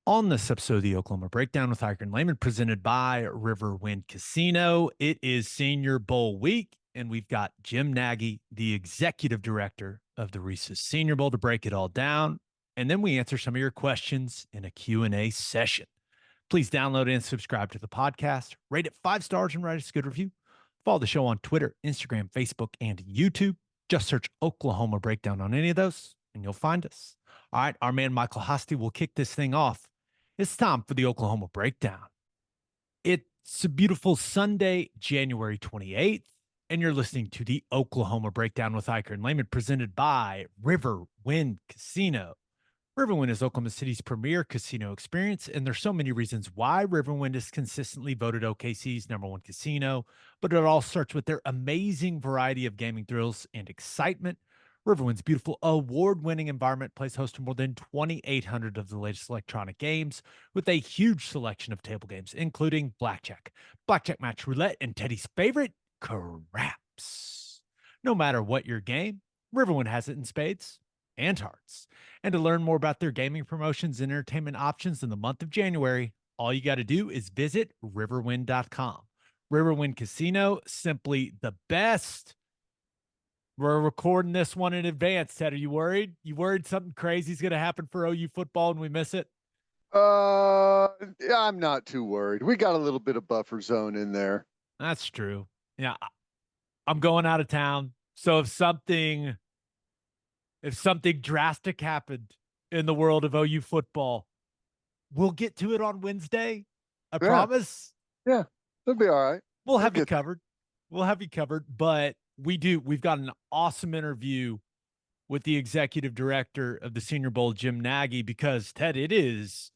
On this episode of the Oklahoma Breakdown with Ikard and Lehman, presented by Riverwind Casino, it is Senior Bowl week, and we've got Jim Nagy, the executive director of the Reese's Senior Bowl, to break it all down. And then we answer some of your questions in a Q&A session. Please download and subscribe to the podcast, rate it 5 stars, and write us a good review. Follow the show on Twitter, Instagram, Facebook, and YouTube. Just search Oklahoma Breakdown on any of those, and you'll find us. All right, our man Michael Hosty will kick this thing off. It's time for the Oklahoma Breakdown. It's a beautiful Sunday, January 28th, and you're listening to the Oklahoma Breakdown with Ikard and Lehman, presented by Riverwind Casino. Riverwind is Oklahoma City's premier casino experience, and there's so many reasons why Riverwind is consistently voted OKC's #1 casino, but it all starts with their amazing variety of gaming thrills and excitement. Riverwind's beautiful award-winning environment plays host to more than 2,800 of the latest electronic games with a huge selection of table games, including blackjack, blackjack match roulette, and Teddy's favorite, craps. No matter what your game, Riverwind has it in spades and hearts. And to learn more about their gaming promotions and entertainment options in the month of January, all you got to do is visit riverwind.com. Riverwind Casino, simply the best. We're recording this one in advance, Ted. Are you worried? You worried something crazy is going to happen for OU football and we miss it? Yeah, I'm not too worried. We got a little bit of buffer zone in there. That's true. Yeah, I'm going out of town. So if something drastic happened in the world of OU football, we'll get to it on Wednesday. I promise. Yeah, it'll be all right. We'll have you covered. We'll have you covered. But we've got an awesome interview with the executive director of the Senior Bowl, Jim Nagy, because Ted, it is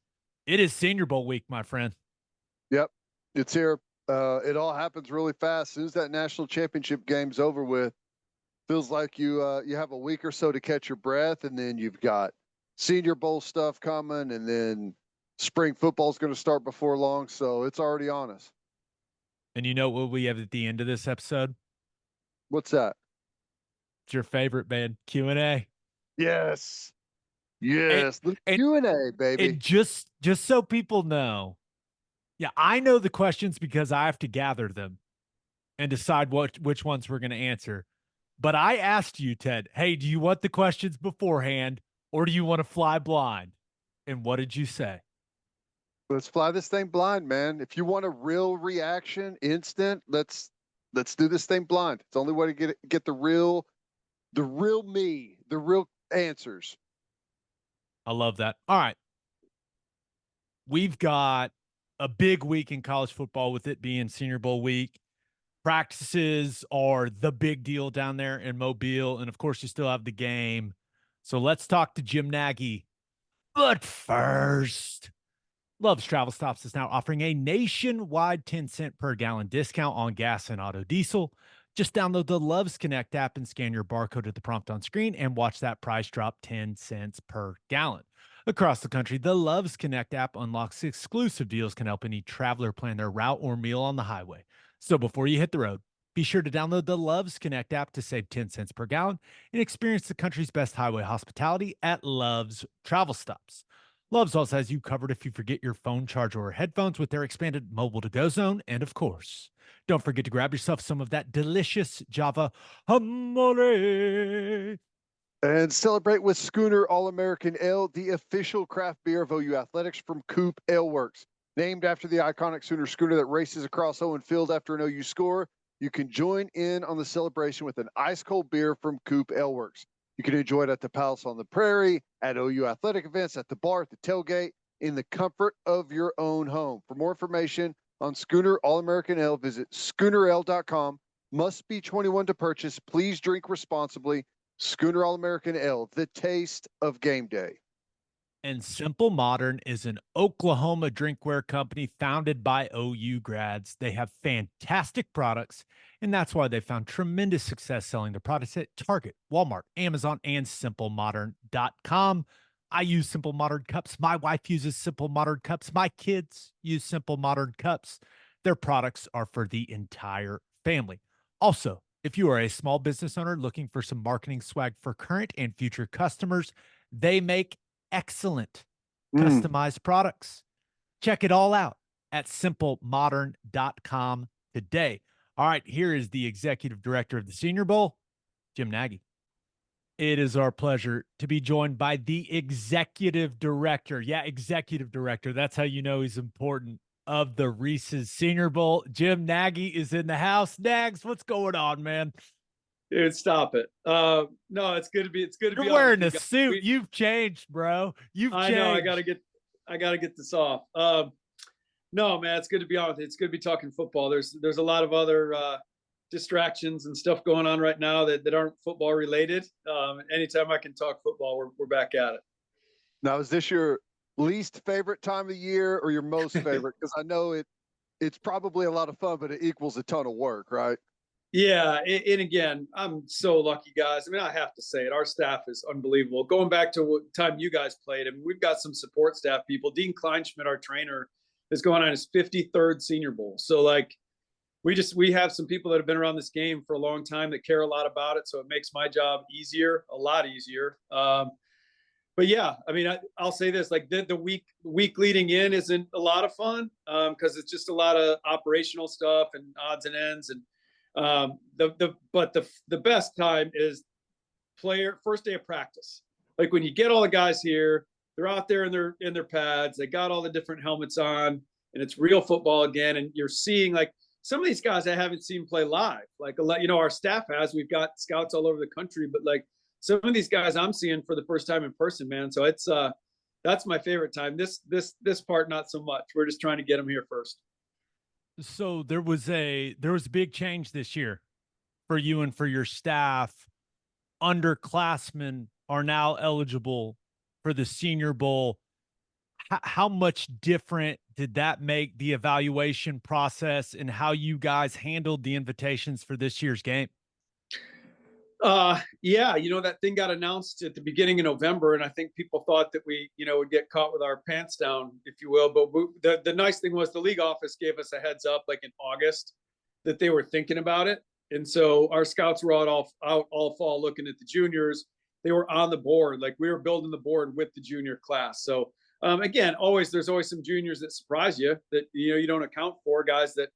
Senior Bowl week, my friend. Yep, it's here. It all happens really fast. As soon as that national championship game's over with, feels like you have a week or so to catch your breath, and then you've got Senior Bowl stuff coming, and then spring football's going to start before long. So it's already on us. And you know what we have at the end of this episode? What's that? It's your favorite, man. Q&A. Yes. And Q&A, baby. And just so people know, yeah, I know the questions because I have to gather them and decide which ones we're going to answer. But I asked you, Ted, hey, do you want the questions beforehand or do you want to fly blind? And what did you say? Let's fly this thing blind, man. If you want a real reaction, instant, let's do this thing blind. It's the only way to get the real me, the real answers. I love that. All right. We've got a big week in college football with it being Senior Bowl week. Practices are the big deal down there in Mobile. And of course, you still have the game. So let's talk to Jim Nagy. But first, Love's Travel Stops is now offering a nationwide 10-cent per gallon discount on gas and auto diesel. Just download the Love's Connect app and scan your barcode at the prompt on screen and watch that price drop 10 cents per gallon. Across the country, the Love's Connect app unlocks exclusive deals can help any traveler plan their route or meal on the highway. So before you hit the road, be sure to download the Love's Connect app to save 10 cents per gallon and experience the country's best highway hospitality at Love's Travel Stops. Love's also has you covered if you forget your phone charger or headphones with their expanded mobile to-go zone. And of course, don't forget to grab yourself some of that delicious Java Amore. And celebrate with Schooner All-American Ale, the official craft beer of OU Athletics from Coop Ale Works. Named after the iconic Sooner schooner that races across Owen Field after an OU score, you can join in on the celebration with an ice-cold beer from Coop Ale Works. You can enjoy it at the Palace on the Prairie, at OU athletic events, at the bar, at the tailgate, in the comfort of your own home. For more information on Schooner All-American Ale, visit schoonerale.com. Must be 21 to purchase. Please drink responsibly. Schooner All-American Ale, the taste of game day. And Simple Modern is an Oklahoma drinkware company founded by OU grads. They have fantastic products, and that's why they found tremendous success selling their products at Target, Walmart, Amazon, and simplemodern.com. I use Simple Modern cups. My wife uses Simple Modern cups. My kids use Simple Modern cups. Their products are for the entire family. Also, if you are a small business owner looking for some marketing swag for current and future customers, they make excellent customized products. Check it all out at simplemodern.com today. All right, here is the executive director of the Senior Bowl, Jim Nagy. It is our pleasure to be joined by the executive director. Yeah, executive director. That's how you know he's important, of the Reese's Senior Bowl. Jim Nagy is in the house. Nags, what's going on, man? Dude, stop it. No, it's good to be You're on wearing with a you suit. You've changed, bro. You've I changed. know I gotta get this off. No, man, it's good to be on with you. It's good to be talking football. There's a lot of other distractions and stuff going on right now that aren't football related. Anytime I can talk football, we're back at it. Now, is this your least favorite time of the year or your most favorite? Because I know it's probably a lot of fun, but it equals a ton of work, right? Yeah, and again, I'm so lucky, guys. I mean, I have to say it. Our staff is unbelievable. Going back to what time you guys played, I mean, we've got some support staff people. Dean Kleinschmidt, our trainer, is going on his 53rd Senior Bowl. So, like, we have some people that have been around this game for a long time that care a lot about it. So it makes my job easier, a lot easier. But yeah, I mean, I'll say this: like the week leading in isn't a lot of fun because it's just a lot of operational stuff and odds and ends and. The best time is first day of practice. Like when you get all the guys here, they're out there in their pads, they got all the different helmets on, and it's real football again. And you're seeing like some of these guys I haven't seen play live. Like a lot, our staff has. We've got scouts all over the country, but like some of these guys I'm seeing for the first time in person, man. So it's that's my favorite time. This part not so much. We're just trying to get them here first. So there was a big change this year for you and for your staff. Underclassmen are now eligible for the Senior Bowl. How much different did that make the evaluation process and how you guys handled the invitations for this year's game? Yeah, that thing got announced at the beginning of November, and I think people thought that we, would get caught with our pants down, if you will. But the nice thing was the league office gave us a heads up, like in August, that they were thinking about it, and so our scouts were out all fall looking at the juniors. They were on the board, like we were building the board with the junior class. So again, there's always some juniors that surprise you that you don't account for, guys that.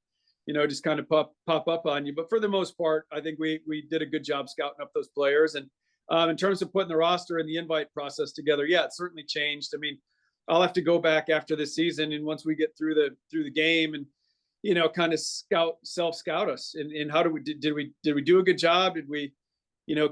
Just kind of pop up on you. But for the most part, I think we did a good job scouting up those players. And in terms of putting the roster and the invite process together, yeah, it certainly changed. I mean, I'll have to go back after this season, and once we get through the game, and kind of self-scout us. And how did we do a good job? Did we,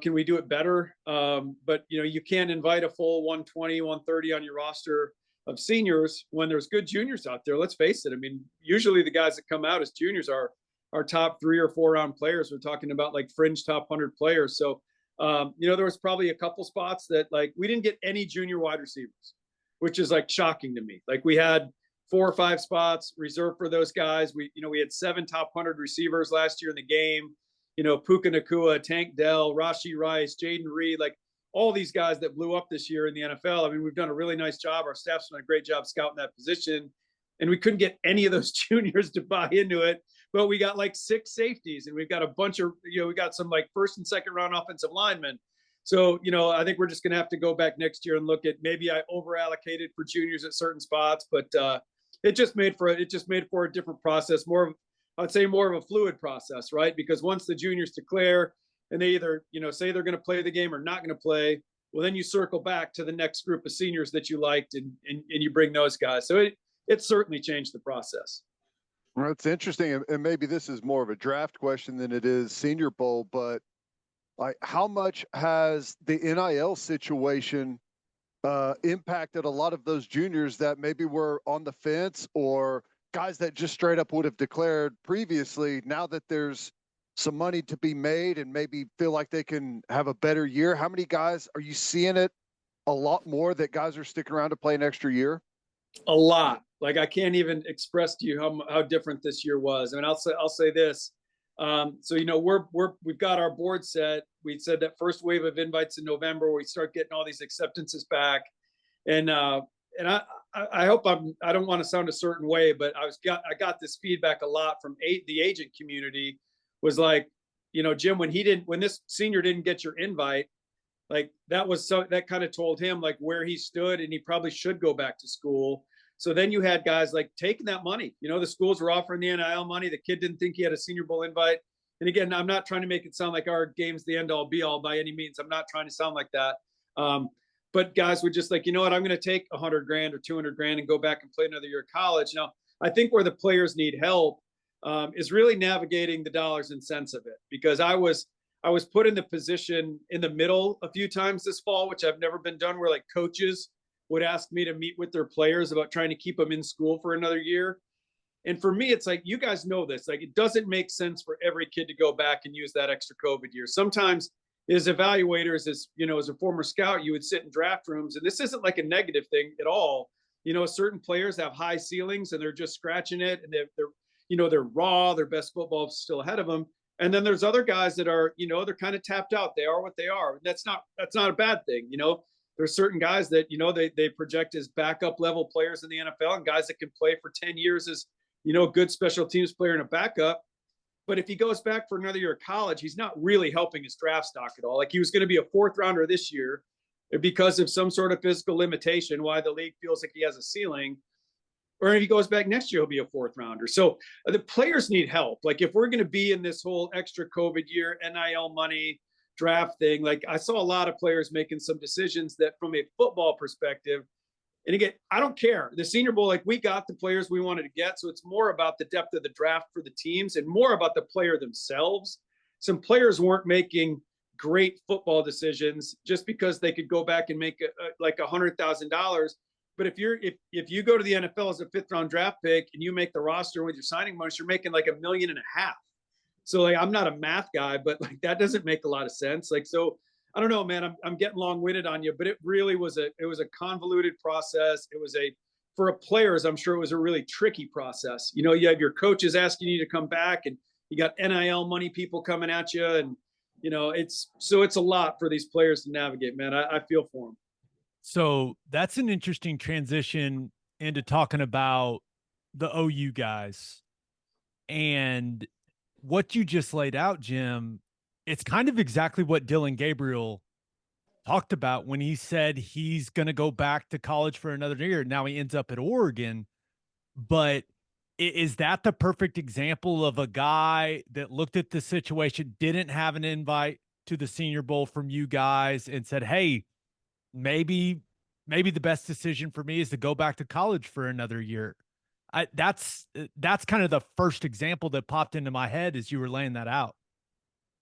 can we do it better? But you can't invite a full 120, 130 on your roster of seniors when there's good juniors out there. Let's face it. I mean, usually the guys that come out as juniors are our top 3 or 4 round players. We're talking about like fringe top 100 players. So, there was probably a couple spots that like we didn't get any junior wide receivers, which is like shocking to me. Like we had 4 or 5 spots reserved for those guys. We had 7 top 100 receivers last year in the game. Puka Nacua, Tank Dell, Rashee Rice, Jaden Reed, like all these guys that blew up this year in the NFL. I mean, we've done a really nice job. Our staff's done a great job scouting that position. And we couldn't get any of those juniors to buy into it. But we got like 6 safeties, and we've got a bunch of, we got some like first and second round offensive linemen. So, I think we're just going to have to go back next year and look at maybe I over allocated for juniors at certain spots, but it just made for a different process, I'd say more of a fluid process, right? Because once the juniors declare, and they either, say they're going to play the game or not going to play, well, then you circle back to the next group of seniors that you liked and you bring those guys. So it certainly changed the process. Well, it's interesting. And maybe this is more of a draft question than it is Senior Bowl, but like how much has the NIL situation impacted a lot of those juniors that maybe were on the fence or guys that just straight up would have declared previously, now that there's some money to be made and maybe feel like they can have a better year? How many guys are you seeing it a lot more that guys are sticking around to play an extra year? A lot. Like I can't even express to you how different this year was. I mean, I'll say this. So we've got our board set. We said that first wave of invites in November, we start getting all these acceptances back, and I hope I don't want to sound a certain way, but I got this feedback a lot from the agent community. Was like, Jim, when this senior didn't get your invite, Like that kind of told him like where he stood, and he probably should go back to school. So then you had guys like taking that money. The schools were offering the NIL money. The kid didn't think he had a Senior Bowl invite. And again, I'm not trying to make it sound like our game's the end all be all by any means. I'm not trying to sound like that. But guys were just like, you know what, I'm going to take $100,000 or $200,000 and go back and play another year of college. Now, I think where the players need help is really navigating the dollars and cents of it, because I was put in the position in the middle a few times this fall, which I've never been done, where like coaches would ask me to meet with their players about trying to keep them in school for another year. And for me, it's like, you guys know this, like, it doesn't make sense for every kid to go back and use that extra COVID year. Sometimes as evaluators, as a former scout, you would sit in draft rooms, and this isn't like a negative thing at all. Certain players have high ceilings and they're just scratching it, and they're raw, their best football is still ahead of them. And then there's other guys that are, they're kind of tapped out. They are what they are. That's not a bad thing. There's certain guys that, they project as backup level players in the NFL, and guys that can play for 10 years as, a good special teams player and a backup. But if he goes back for another year of college, he's not really helping his draft stock at all. Like, he was going to be a 4th rounder this year because of some sort of physical limitation, why the league feels like he has a ceiling. Or if he goes back next year, he'll be a 4th rounder. So the players need help. Like, if we're going to be in this whole extra COVID year, NIL money, draft thing, like, I saw a lot of players making some decisions that from a football perspective, and again, I don't care. The Senior Bowl, like, we got the players we wanted to get. So it's more about the depth of the draft for the teams and more about the player themselves. Some players weren't making great football decisions just because they could go back and make like $100,000. But if you go to the NFL as a 5th round draft pick and you make the roster with your signing bonus, you're making like $1.5 million. So like, I'm not a math guy, but like, that doesn't make a lot of sense. Like, so I don't know, man, I'm getting long winded on you, but it really was a convoluted process. It was for players, I'm sure it was a really tricky process. You have your coaches asking you to come back, and you got NIL money people coming at you. And, it's a lot for these players to navigate, man. I feel for them. So that's an interesting transition into talking about the OU guys. And what you just laid out, Jim, it's kind of exactly what Dillon Gabriel talked about when he said he's going to go back to college for another year. Now he ends up at Oregon. But is that the perfect example of a guy that looked at the situation, didn't have an invite to the Senior Bowl from you guys, and said, hey, maybe the best decision for me is to go back to college for another year? That's kind of the first example that popped into my head as you were laying that out.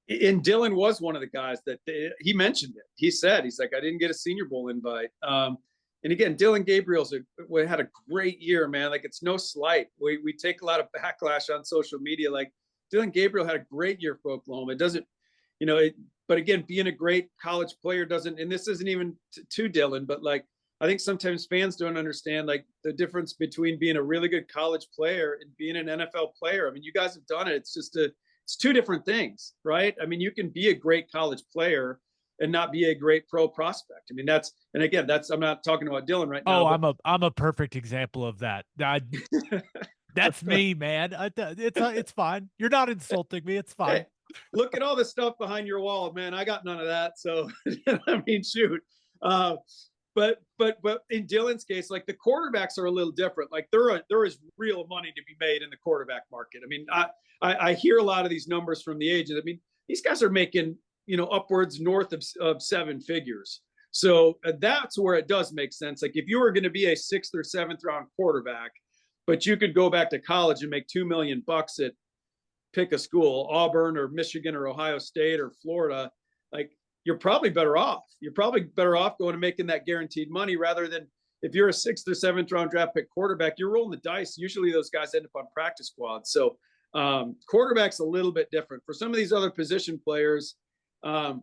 And Dillon was one of the guys that he mentioned it. He said, he's like, I didn't get a Senior Bowl invite. And again, Dillon Gabriel's had a great year, man. Like, it's no slight. We take a lot of backlash on social media. Like, Dillon Gabriel had a great year for Oklahoma. It doesn't, but again, being a great college player doesn't, and this isn't even to Dillon, but like, I think sometimes fans don't understand like the difference between being a really good college player and being an NFL player. I mean, you guys have done it. It's just it's 2 different things, right? I mean, you can be a great college player and not be a great pro prospect. I mean, I'm not talking about Dillon right now. Oh, I'm a perfect example of that. That's me, man. It's fine. You're not insulting me. It's fine. Hey, look at all the stuff behind your wall, man. I got none of that. So, I mean, shoot. But in Dillon's case, like, the quarterbacks are a little different. Like, there is real money to be made in the quarterback market. I mean, I hear a lot of these numbers from the agents. I mean, these guys are making, upwards north of 7 figures. So that's where it does make sense. Like, if you were going to be a 6th or 7th round quarterback, but you could go back to college and make $2 million at, pick a school, Auburn or Michigan or Ohio State or Florida, like, you're probably better off. You're probably better off going and making that guaranteed money rather than if you're a 6th or 7th round draft pick quarterback, you're rolling the dice. Usually those guys end up on practice squads. So quarterback's a little bit different. For some of these other position players, I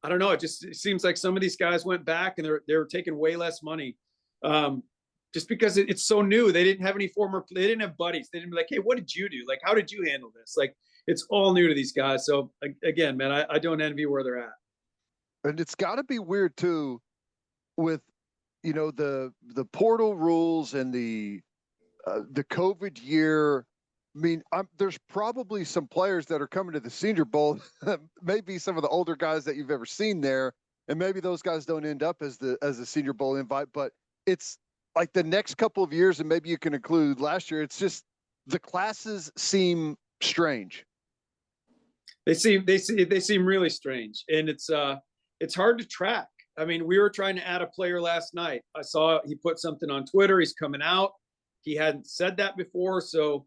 don't know. It seems like some of these guys went back and they were taking way less money just because it's so new. They didn't have they didn't have buddies. They didn't be like, hey, what did you do? Like, how did you handle this? Like, it's all new to these guys. So again, man, I don't envy where they're at. And it's got to be weird too, with the portal rules and the COVID year mean, there's probably some players that are coming to the Senior Bowl, maybe some of the older guys that you've ever seen there, and maybe those guys don't end up as a Senior Bowl invite. But it's like the next couple of years, and maybe you can include last year. It's just the classes seem strange. They seem really strange, and it's hard to track. I mean, we were trying to add a player last night. I saw he put something on Twitter. He's coming out. He hadn't said that before, so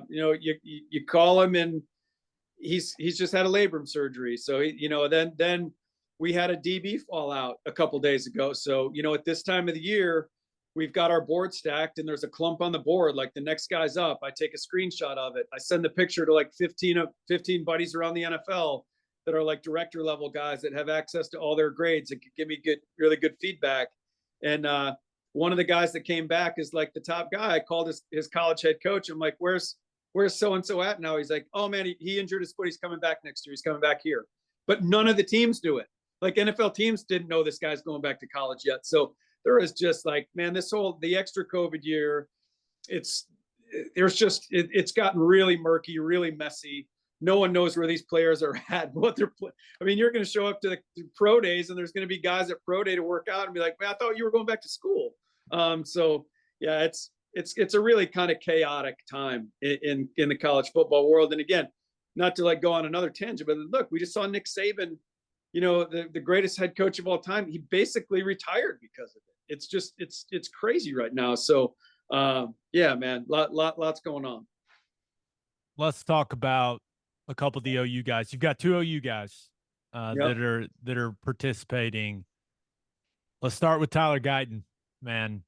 you call him, and he's just had a labrum surgery. So then we had a DB fall out a couple days ago. So at this time of the year, we've got our board stacked, and there's a clump on the board. Like the next guy's up, I take a screenshot of it. I send the picture to like 15 buddies around the NFL that are like director level guys that have access to all their grades and can give me really good feedback. And one of the guys that came back is like the top guy. I called his college head coach. I'm like, where's so-and-so at now? He's like, oh man, he injured his foot. He's coming back next year. He's coming back here. But none of the teams do it. Like NFL teams didn't know this guy's going back to college yet. So there is just like, man, the extra COVID year, it's gotten really murky, really messy. No one knows where these players are at, what they're playing. I mean, you're going to show up to the pro days, and there's going to be guys at pro day to work out and be like, man, I thought you were going back to school. So yeah, it's a really kind of chaotic time in the college football world. And again, not to like go on another tangent, but look, we just saw Nick Saban, the greatest head coach of all time. He basically retired because of it. It's just, it's crazy right now. So yeah, man, lots going on. Let's talk about a couple of the OU guys. You've got two OU guys Yep. that are participating. Let's start with Tyler Guyton, man.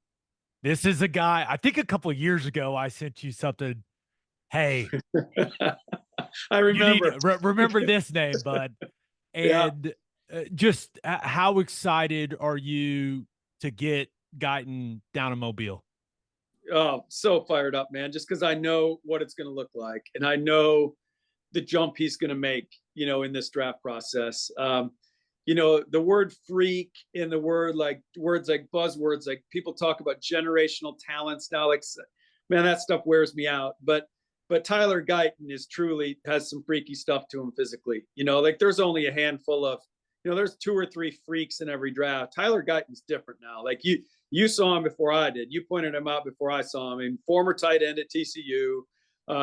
This is a guy, I think a couple of years ago, I sent you something. Hey, I remember. Remember this name, bud. And just how excited are you to get Guyton down in Mobile? Oh, so fired up, man, just because I know what it's going to look like. And I know the jump he's going to make, in this draft process. The word freak and the words like buzzwords, like people talk about generational talents now, like, man, that stuff wears me out. But Tyler Guyton has some freaky stuff to him physically. Like there's only a handful of, there's 2 or 3 freaks in every draft. Tyler Guyton's different now. Like you saw him before I did. You pointed him out before I saw him. I mean, former tight end at TCU.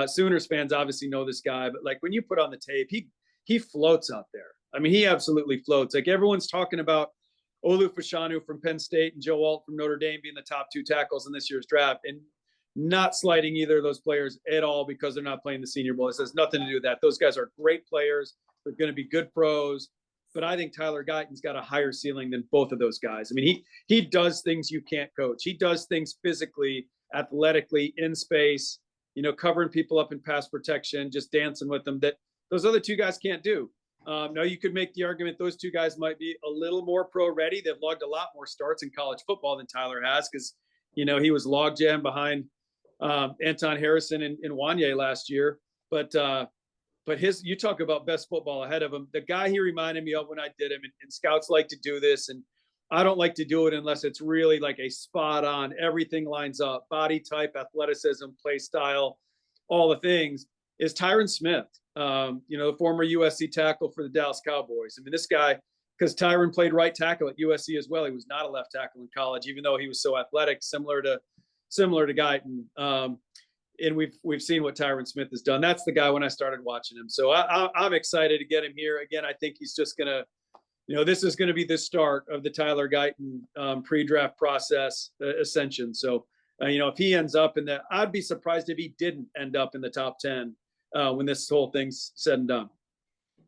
Sooners fans obviously know this guy, but like when you put on the tape, he floats out there. I mean, he absolutely floats. Like everyone's talking about Olu Fashanu from Penn State and Joe Alt from Notre Dame being the top 2 tackles in this year's draft, and not slighting either of those players at all because they're not playing the Senior Bowl. It has nothing to do with that. Those guys are great players. They're going to be good pros. But I think Tyler Guyton's got a higher ceiling than both of those guys. I mean, he does things you can't coach. He does things physically, athletically, in space, covering people up in pass protection, just dancing with them that those other 2 guys can't do. Now, you could make the argument those 2 guys might be a little more pro-ready. They've logged a lot more starts in college football than Tyler has because, he was logjam behind Anton Harrison and Wanye last year. But you talk about best football ahead of him. The guy he reminded me of when I did him, and scouts like to do this, and I don't like to do it unless it's really like a spot on, everything lines up, body type, athleticism, play style, all the things, is Tyron Smith, the former USC tackle for the Dallas Cowboys. I mean, this guy, because Tyron played right tackle at USC as well. He was not a left tackle in college, even though he was so athletic, similar to Guyton. And we've seen what Tyron Smith has done. That's the guy when I started watching him. So I'm excited to get him here. Again, I think he's just going to, this is going to be the start of the Tyler Guyton pre-draft process ascension. So, if he ends up in that, I'd be surprised if he didn't end up in the top 10 when this whole thing's said and done.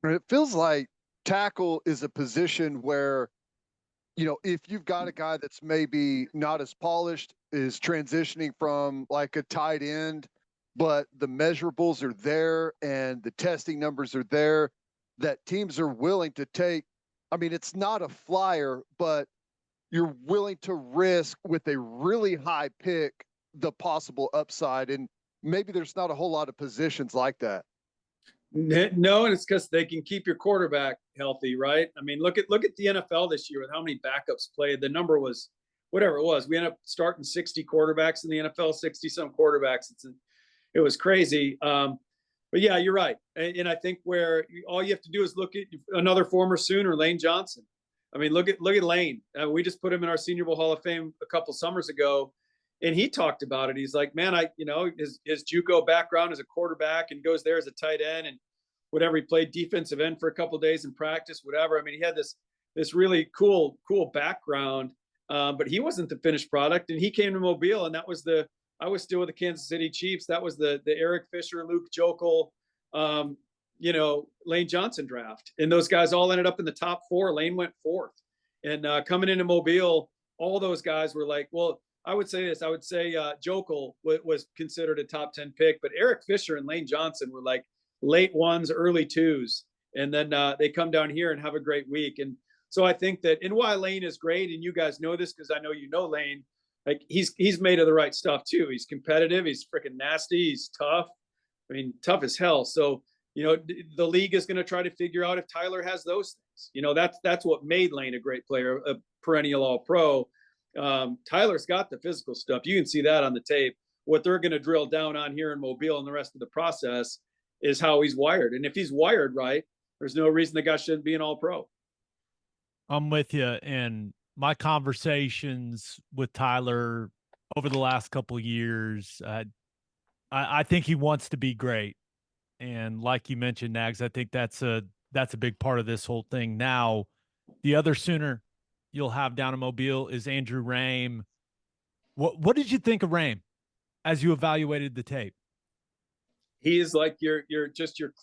It feels like tackle is a position where, if you've got a guy that's maybe not as polished, is transitioning from like a tight end, but the measurables are there and the testing numbers are there, that teams are willing to take. I mean, it's not a flyer, but you're willing to risk with a really high pick the possible upside. And maybe there's not a whole lot of positions like that. No, and it's because they can keep your quarterback healthy, right? I mean, look at the NFL this year with how many backups played. The number was whatever it was. We ended up starting 60 quarterbacks in the NFL, 60 some quarterbacks. it was crazy. But yeah, you're right. And I think where all you have to do is look at another former Sooner, Lane Johnson. I mean, look at Lane. We just put him in our Senior Bowl Hall of Fame a couple summers ago, and he talked about it. He's like, man, his JUCO background as a quarterback and goes there as a tight end and whatever. He played defensive end for a couple of days in practice, whatever. I mean, he had this really cool background, but he wasn't the finished product. And he came to Mobile, and I was still with the Kansas City Chiefs. That was the Eric Fisher, Luke Jokel, Lane Johnson draft. And those guys all ended up in the top 4. Lane went 4th. And coming into Mobile, all those guys were like, well, I would say this. I would say Jokel was considered a top 10 pick, but Eric Fisher and Lane Johnson were like late 1s, early 2s. And then they come down here and have a great week. And so I think that, and why Lane is great, and you guys know this because I know you know Lane, like he's made of the right stuff too. He's competitive. He's freaking nasty. He's tough. I mean, tough as hell. So, the league is going to try to figure out if Tyler has those things. That's what made Lane a great player, a perennial All-Pro. Tyler's got the physical stuff. You can see that on the tape. What they're going to drill down on here in Mobile and the rest of the process is how he's wired. And if he's wired right, there's no reason the guy shouldn't be an All-Pro. I'm with you. And my conversations with Tyler over the last couple of years, I think he wants to be great. And like you mentioned, Nags, I think that's a big part of this whole thing. Now, the other Sooner you'll have down in Mobile is Andrew Raym. What did you think of Raym as you evaluated the tape? He is like your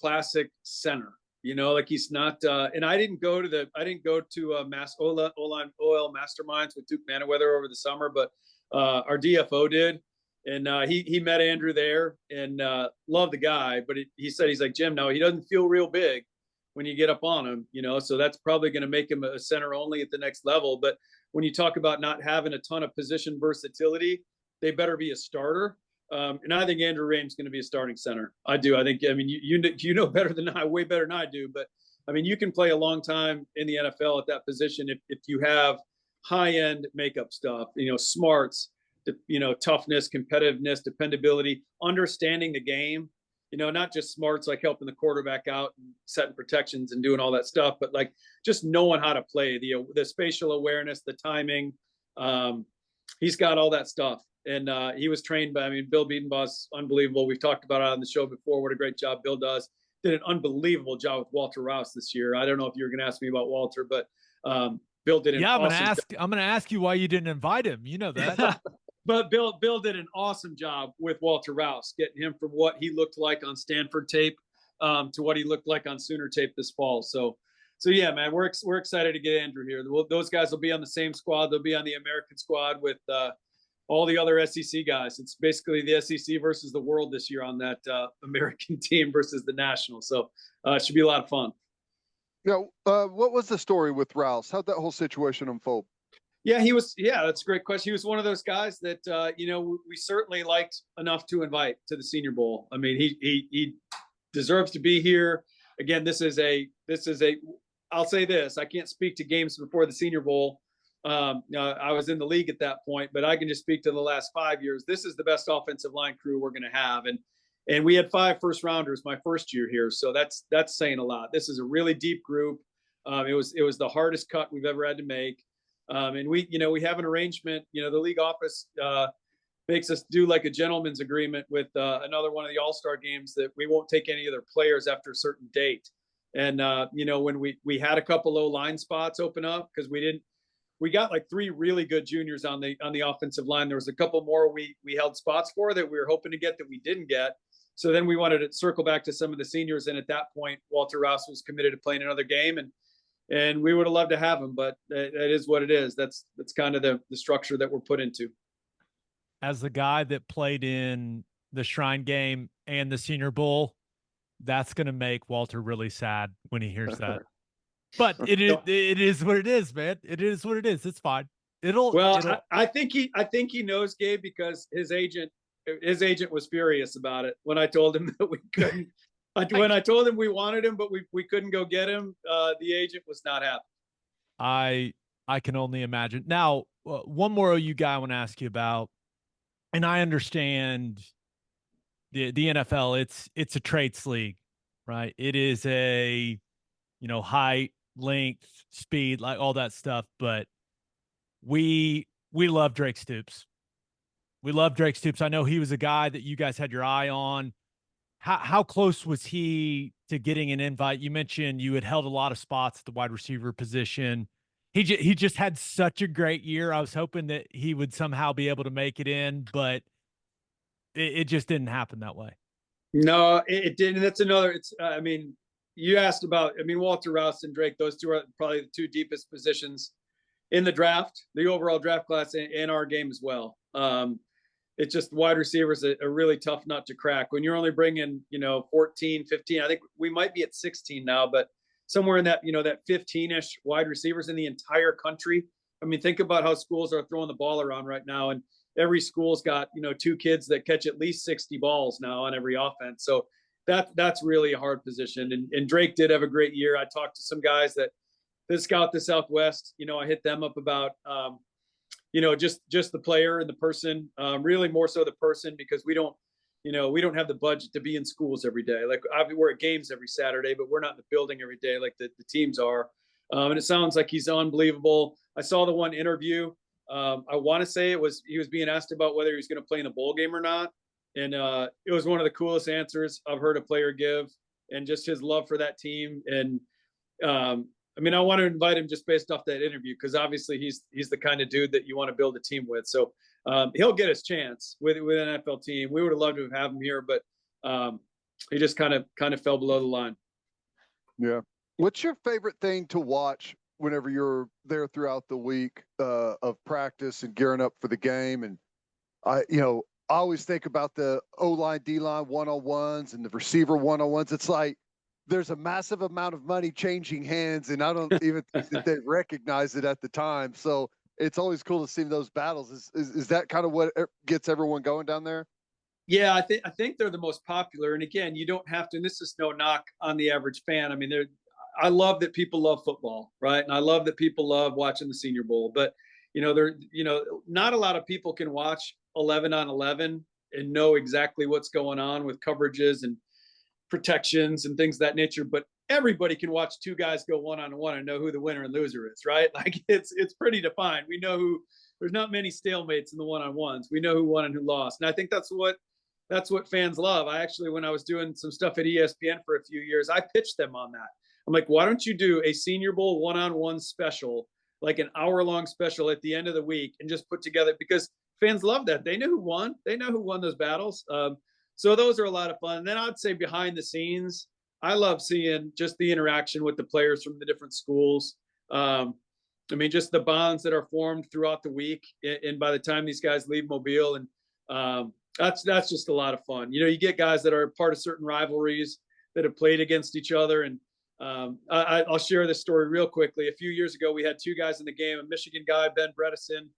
classic center. Like he's not. And I didn't go to OL Masterminds with Duke Manoweather over the summer, but our DFO did, and he met Andrew there and loved the guy. But he said he's like, Jim, no, he doesn't feel real big when you get up on him, So that's probably going to make him a center only at the next level. But when you talk about not having a ton of position versatility, they better be a starter. And I think Andrew Raym's going to be a starting center. I do. I think, you know better than I, way better than I do. But, you can play a long time in the NFL at that position if you have high-end makeup stuff, smarts, toughness, competitiveness, dependability, understanding the game, not just smarts like helping the quarterback out and setting protections and doing all that stuff, but like just knowing how to play, the spatial awareness, the timing. He's got all that stuff. And he was trained by, Bill Biedenbaugh's unbelievable. We've talked about it on the show before. What a great job Bill does. Did an unbelievable job with Walter Rouse this year. I don't know if you were going to ask me about Walter, but Bill did an awesome job. I'm going to ask you why you didn't invite him. You know that. But Bill did an awesome job with Walter Rouse, getting him from what he looked like on Stanford tape to what he looked like on Sooner tape this fall. So yeah, man, we're excited to get Andrew here. Those guys will be on the same squad. They'll be on the American squad with all the other SEC guys. It's basically the SEC versus the world this year on that American team versus the national. So it should be a lot of fun. What was the story with Rouse? How'd that whole situation unfold? Yeah, that's a great question. He was one of those guys that, we certainly liked enough to invite to the Senior Bowl. He deserves to be here. Again, I'll say this, I can't speak to games before the Senior Bowl. I was in the league at that point, but I can just speak to the last 5 years. This is the best offensive line crew we're going to have. And we had 5 first rounders my first year here. So that's saying a lot. This is a really deep group. It was the hardest cut we've ever had to make. And we have an arrangement, the league office makes us do like a gentleman's agreement with another one of the All-Star games that we won't take any of their players after a certain date. And, when we had a couple low line spots open up because we got like 3 really good juniors on the offensive line. There was a couple more we held spots for that we were hoping to get that we didn't get. So then we wanted to circle back to some of the seniors. And at that point, Walter Rouse was committed to playing another game. And we would have loved to have him, but it is what it is. That's kind of the structure that we're put into. As the guy that played in the Shrine Game and the Senior Bowl, that's going to make Walter really sad when he hears that. But it is what it is, man. It is what it is. It's fine. I think he knows, Gabe, because his agent was furious about it when I told him that we couldn't. When I told him we wanted him, but we couldn't go get him, the agent was not happy. I can only imagine. Now, one more OU guy I want to ask you about, and I understand the NFL, it's a traits league, right? It is a, height, length, speed, like all that stuff. But we love Drake Stoops. We love Drake Stoops. I know he was a guy that you guys had your eye on. How close was he to getting an invite? You mentioned you had held a lot of spots at the wide receiver position. He just had such a great year. I was hoping that he would somehow be able to make it in, but it just didn't happen that way. No, it didn't. That's another. I mean, you asked about. I mean, Walter Rouse and Drake. Those two are probably the two deepest positions in the draft, the overall draft class, and our game as well. It's just wide receivers a really tough nut to crack. When you're only bringing, 14, 15, I think we might be at 16 now, but somewhere in that, that 15-ish wide receivers in the entire country. I mean, think about how schools are throwing the ball around right now. And every school's got, two kids that catch at least 60 balls now on every offense. So that's really a hard position. And Drake did have a great year. I talked to some guys that scout the Southwest. I hit them up about, just the player and the person, really more so the person, because we don't have the budget to be in schools every day. Like we're at games every Saturday, but we're not in the building every day like the teams are. And it sounds like he's unbelievable. I saw the one interview. I want to say he was being asked about whether he was going to play in the bowl game or not. And it was one of the coolest answers I've heard a player give, and just his love for that team. And I mean, I want to invite him just based off that interview, because obviously he's the kind of dude that you want to build a team with. So he'll get his chance with an NFL team. We would have loved to have him here, but he just kind of fell below the line. Yeah. What's your favorite thing to watch whenever you're there throughout the week of practice and gearing up for the game? And I always think about the O-line, D-line one-on-ones and the receiver one-on-ones. It's like there's a massive amount of money changing hands, and I don't even think that they recognize it at the time. So it's always cool to see those battles. Is that kind of what gets everyone going down there? Yeah, I think they're the most popular. And again, you don't have to, and this is no knock on the average fan. I mean, I love that people love football, right? And I love that people love watching the Senior Bowl. But not a lot of people can watch 11 on 11 and know exactly what's going on with coverages and protections and things of that nature. But everybody can watch two guys go one-on-one and know who the winner and loser is, right? Like it's pretty defined. We know there's not many stalemates in the one-on-ones. We know who won and who lost. And I think that's what fans love. I actually, when I was doing some stuff at ESPN for a few years, I pitched them on that. I'm like, why don't you do a Senior Bowl one-on-one special, like an hour-long special at the end of the week, and just put together, because fans love that. They know who won. They know who won those battles. So those are a lot of fun. And then I'd say behind the scenes, I love seeing just the interaction with the players from the different schools. I mean, just the bonds that are formed throughout the week. And by the time these guys leave Mobile, and that's just a lot of fun. You get guys that are part of certain rivalries that have played against each other. And I'll share this story real quickly. A few years ago, we had two guys in the game, a Michigan guy, Ben Bredesen,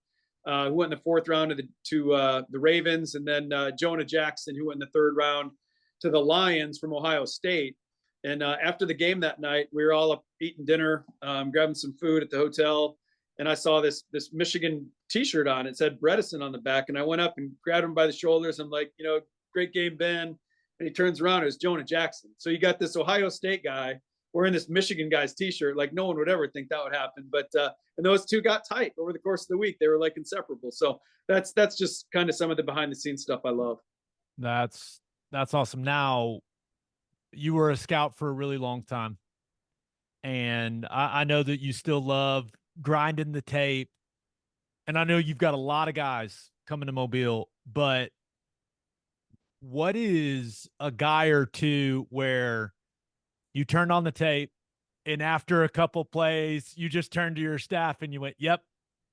who went in the fourth round to the Ravens, and then Jonah Jackson, who went in the third round to the Lions from Ohio State. And after the game that night, we were all up eating dinner, grabbing some food at the hotel, and I saw this Michigan T-shirt on. It said Bredesen on the back, and I went up and grabbed him by the shoulders. I'm like, great game, Ben. And he turns around, it was Jonah Jackson. So you got this Ohio State guy wearing this Michigan guy's T-shirt. Like no one would ever think that would happen. But and those two got tight over the course of the week. They were like inseparable. So that's just kind of some of the behind the scenes stuff I love. That's awesome. Now, you were a scout for a really long time, and I know that you still love grinding the tape, and I know you've got a lot of guys coming to Mobile, but what is a guy or two where you turned on the tape and after a couple plays, you just turned to your staff and you went, yep,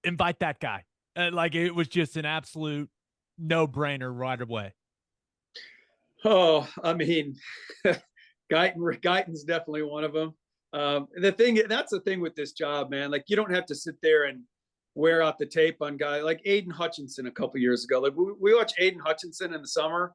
invite that guy? Like it was just an absolute no-brainer right away. Oh, I mean, Guyton's definitely one of them. That's the thing with this job, man. Like you don't have to sit there and wear out the tape on guys like Aiden Hutchinson a couple years ago. Like we watched Aiden Hutchinson in the summer,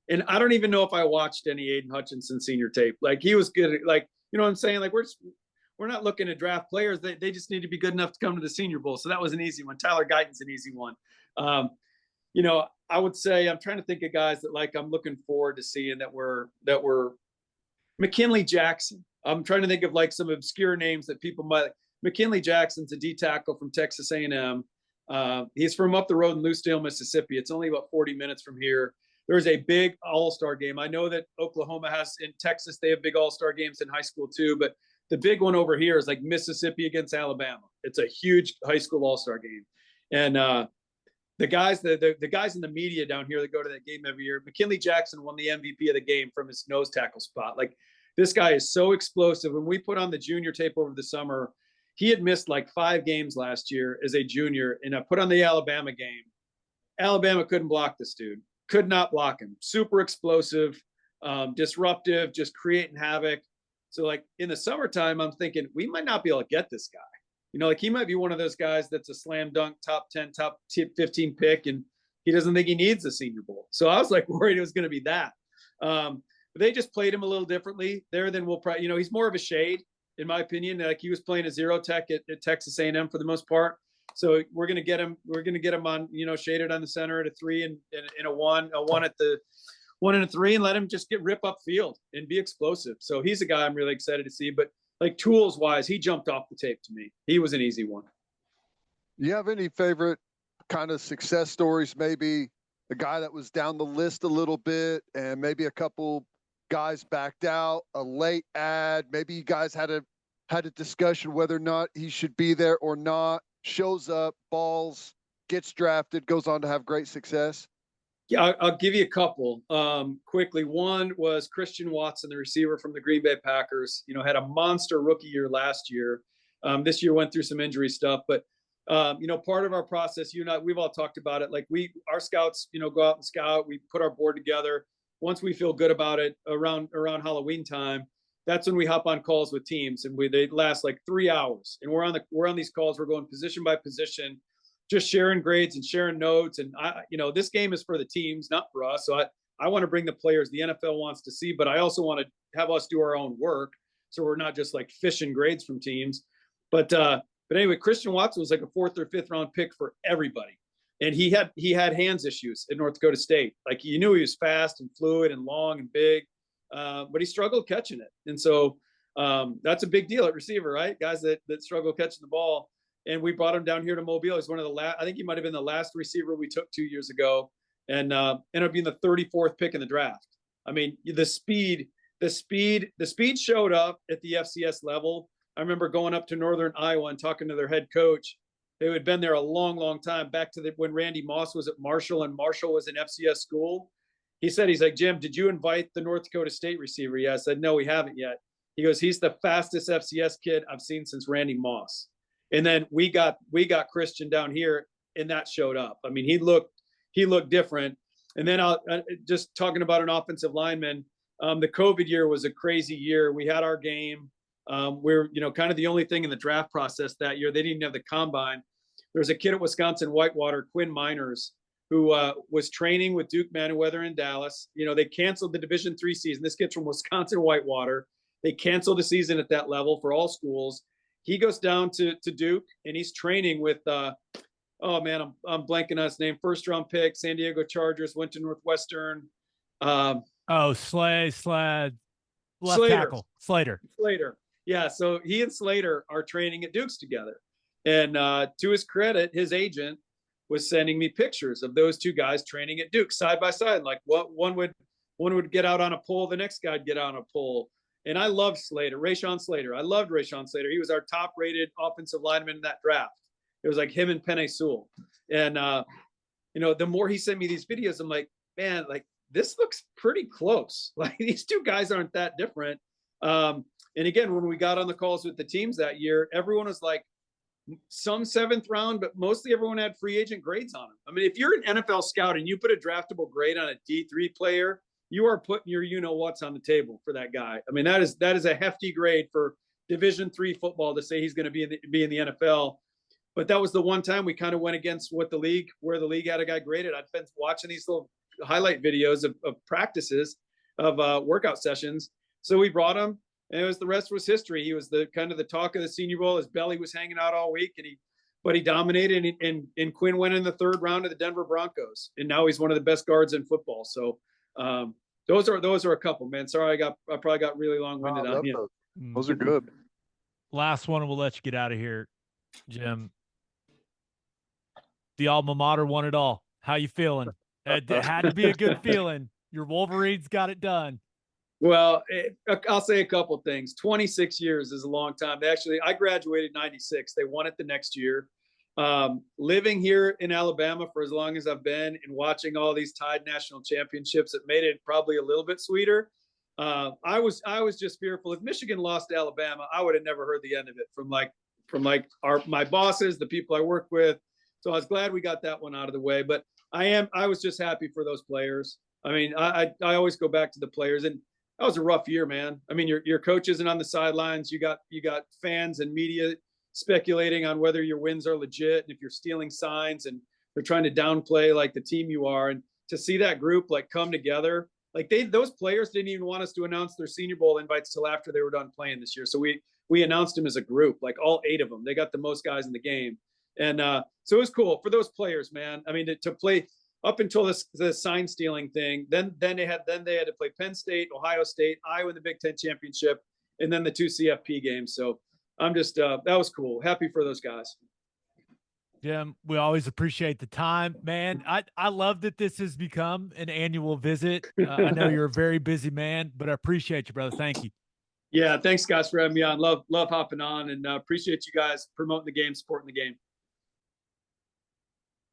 and I don't even know if I watched any Aiden Hutchinson senior tape. Like he was good. Like, you know what I'm saying? Like we're not looking to draft players. They just need to be good enough to come to the Senior Bowl. So that was an easy one. Tyler Guyton's an easy one. I would say I'm trying to think of guys that like I'm looking forward to seeing that were McKinley Jackson. I'm trying to think of like some obscure names that people might. McKinley Jackson's a D tackle from Texas A&M. He's from up the road in Lucedale, Mississippi. It's only about 40 minutes from here. There's a big all-star game. I know that Oklahoma has, in Texas, they have big all-star games in high school too, but the big one over here is like Mississippi against Alabama. It's a huge high school all-star game. And the guys in the media down here that go to that game every year, McKinley Jackson won the MVP of the game from his nose tackle spot. Like, this guy is so explosive. When we put on the junior tape over the summer, he had missed like 5 games last year as a junior, and I put on the Alabama game. Alabama couldn't block this dude. Could not block him. Super explosive, disruptive, just creating havoc. So like in the summertime, I'm thinking we might not be able to get this guy. Like he might be one of those guys that's a slam dunk, top 10, top 15 pick, and he doesn't think he needs the Senior Bowl. So I was like worried it was going to be that. But they just played him a little differently there than we'll probably, he's more of a shade, in my opinion. Like he was playing a zero tech at Texas A&M for the most part. So we're going to get him on, shaded on the center at a 3 and a 1 at the 1 and a 3, and let him just rip up field and be explosive. So he's a guy I'm really excited to see. But like tools wise, he jumped off the tape to me. He was an easy one. You have any favorite kind of success stories? Maybe a guy that was down the list a little bit, and maybe a couple guys backed out, a late ad. Maybe you guys had a discussion whether or not he should be there or not. Shows up, balls, gets drafted, goes on to have great success. Yeah, I'll give you a couple quickly. One was Christian Watson, the receiver from the Green Bay Packers. Had a monster rookie year last year. This year went through some injury stuff, but part of our process, you and I, we've all talked about it. Like our scouts, go out and scout. We put our board together. Once we feel good about it around Halloween time, that's when we hop on calls with teams, and they last like 3 hours. And we're on these calls. We're going position by position, just sharing grades and sharing notes. And this game is for the teams, not for us. So I want to bring the players the NFL wants to see, but I also want to have us do our own work, so we're not just like fishing grades from teams. But anyway, Christian Watson was like a 4th or 5th round pick for everybody, and he had hands issues at North Dakota State. Like, you knew he was fast and fluid and long and big. But he struggled catching it. And so that's a big deal at receiver, right? Guys that struggle catching the ball. And we brought him down here to Mobile. He's one of the last, I think he might've been the last receiver we took 2 years ago, and ended up being the 34th pick in the draft. I mean, the speed showed up at the FCS level. I remember going up to Northern Iowa and talking to their head coach. They had been there a long, long time, back to when Randy Moss was at Marshall, and Marshall was an FCS school. He's like, Jim, did you invite the North Dakota State receiver? Yeah, I said, no, we haven't yet. He goes, he's the fastest FCS kid I've seen since Randy Moss. And then we got Christian down here, and that showed up. I mean, he looked different. And then just talking about an offensive lineman, the COVID year was a crazy year. We had our game. We're kind of the only thing in the draft process that year. They didn't have the combine. There's a kid at Wisconsin Whitewater, Quinn Miners, who was training with Duke Manyweather in Dallas. They canceled the Division III season. This kid's from Wisconsin Whitewater. They canceled the season at that level for all schools. He goes down to Duke, and he's training with, I'm blanking on his name, 1st round pick, San Diego Chargers, went to Northwestern. Slater. Yeah, so he and Slater are training at Duke's together. And to his credit, his agent was sending me pictures of those 2 guys training at Duke side by side. Like, what one would get out on a pole, the next guy'd get on a pole. And I loved Rashawn Slater. I loved Rashawn Slater. He was our top rated offensive lineman in that draft. It was like him and Penei Sewell. And the more he sent me these videos, I'm like, man, like, this looks pretty close. Like, these 2 guys aren't that different. And again, when we got on the calls with the teams that year, everyone was like, some 7th round, but mostly everyone had free agent grades on them. I mean, if you're an NFL scout and you put a draftable grade on a D3 player, you are putting your what's on the table for that guy. I mean, that is a hefty grade for Division III football to say he's going to be in the NFL. But that was the one time we kind of went against where the league had a guy graded. I've been watching these little highlight videos of practices, of workout sessions. So we brought him, and the rest was history. He was the kind of the talk of the Senior Bowl. His belly was hanging out all week, and he but he dominated, and Quinn went in the third round of the Denver Broncos, and now he's one of the best guards in football. So those are a couple, man. Sorry, I probably got really long-winded on you. Those are good. Last one, and we'll let you get out of here, Jim. The alma mater won it all. How you feeling? It had to be a good feeling. Your Wolverines got it done. Well, I'll say a couple things. 26 years is a long time. I graduated in 96. They won it the next year. Living here in Alabama for as long as I've been and watching all these Tide national championships, it made it probably a little bit sweeter. I was just fearful. If Michigan lost to Alabama, I would have never heard the end of it from my bosses, the people I work with. So I was glad we got that one out of the way. But I was just happy for those players. I mean, I always go back to the players, and that was a rough year, man. I mean, your coach isn't on the sidelines. You got fans and media speculating on whether your wins are legit and if you're stealing signs, and they're trying to downplay like the team you are. And to see that group like come together, like those players didn't even want us to announce their Senior Bowl invites till after they were done playing this year. So we announced them as a group, like all 8 of them. They got the most guys in the game, and so it was cool for those players, man. I mean, to play up until the sign stealing thing, then they had to play Penn State, Ohio State, Iowa in the Big Ten championship, and then the 2 CFP games. So I'm just that was cool. Happy for those guys. Jim, we always appreciate the time, man. I love that this has become an annual visit. I know you're a very busy man, but I appreciate you, brother. Thank you. Yeah, thanks, guys, for having me on. Love hopping on, and appreciate you guys promoting the game, supporting the game.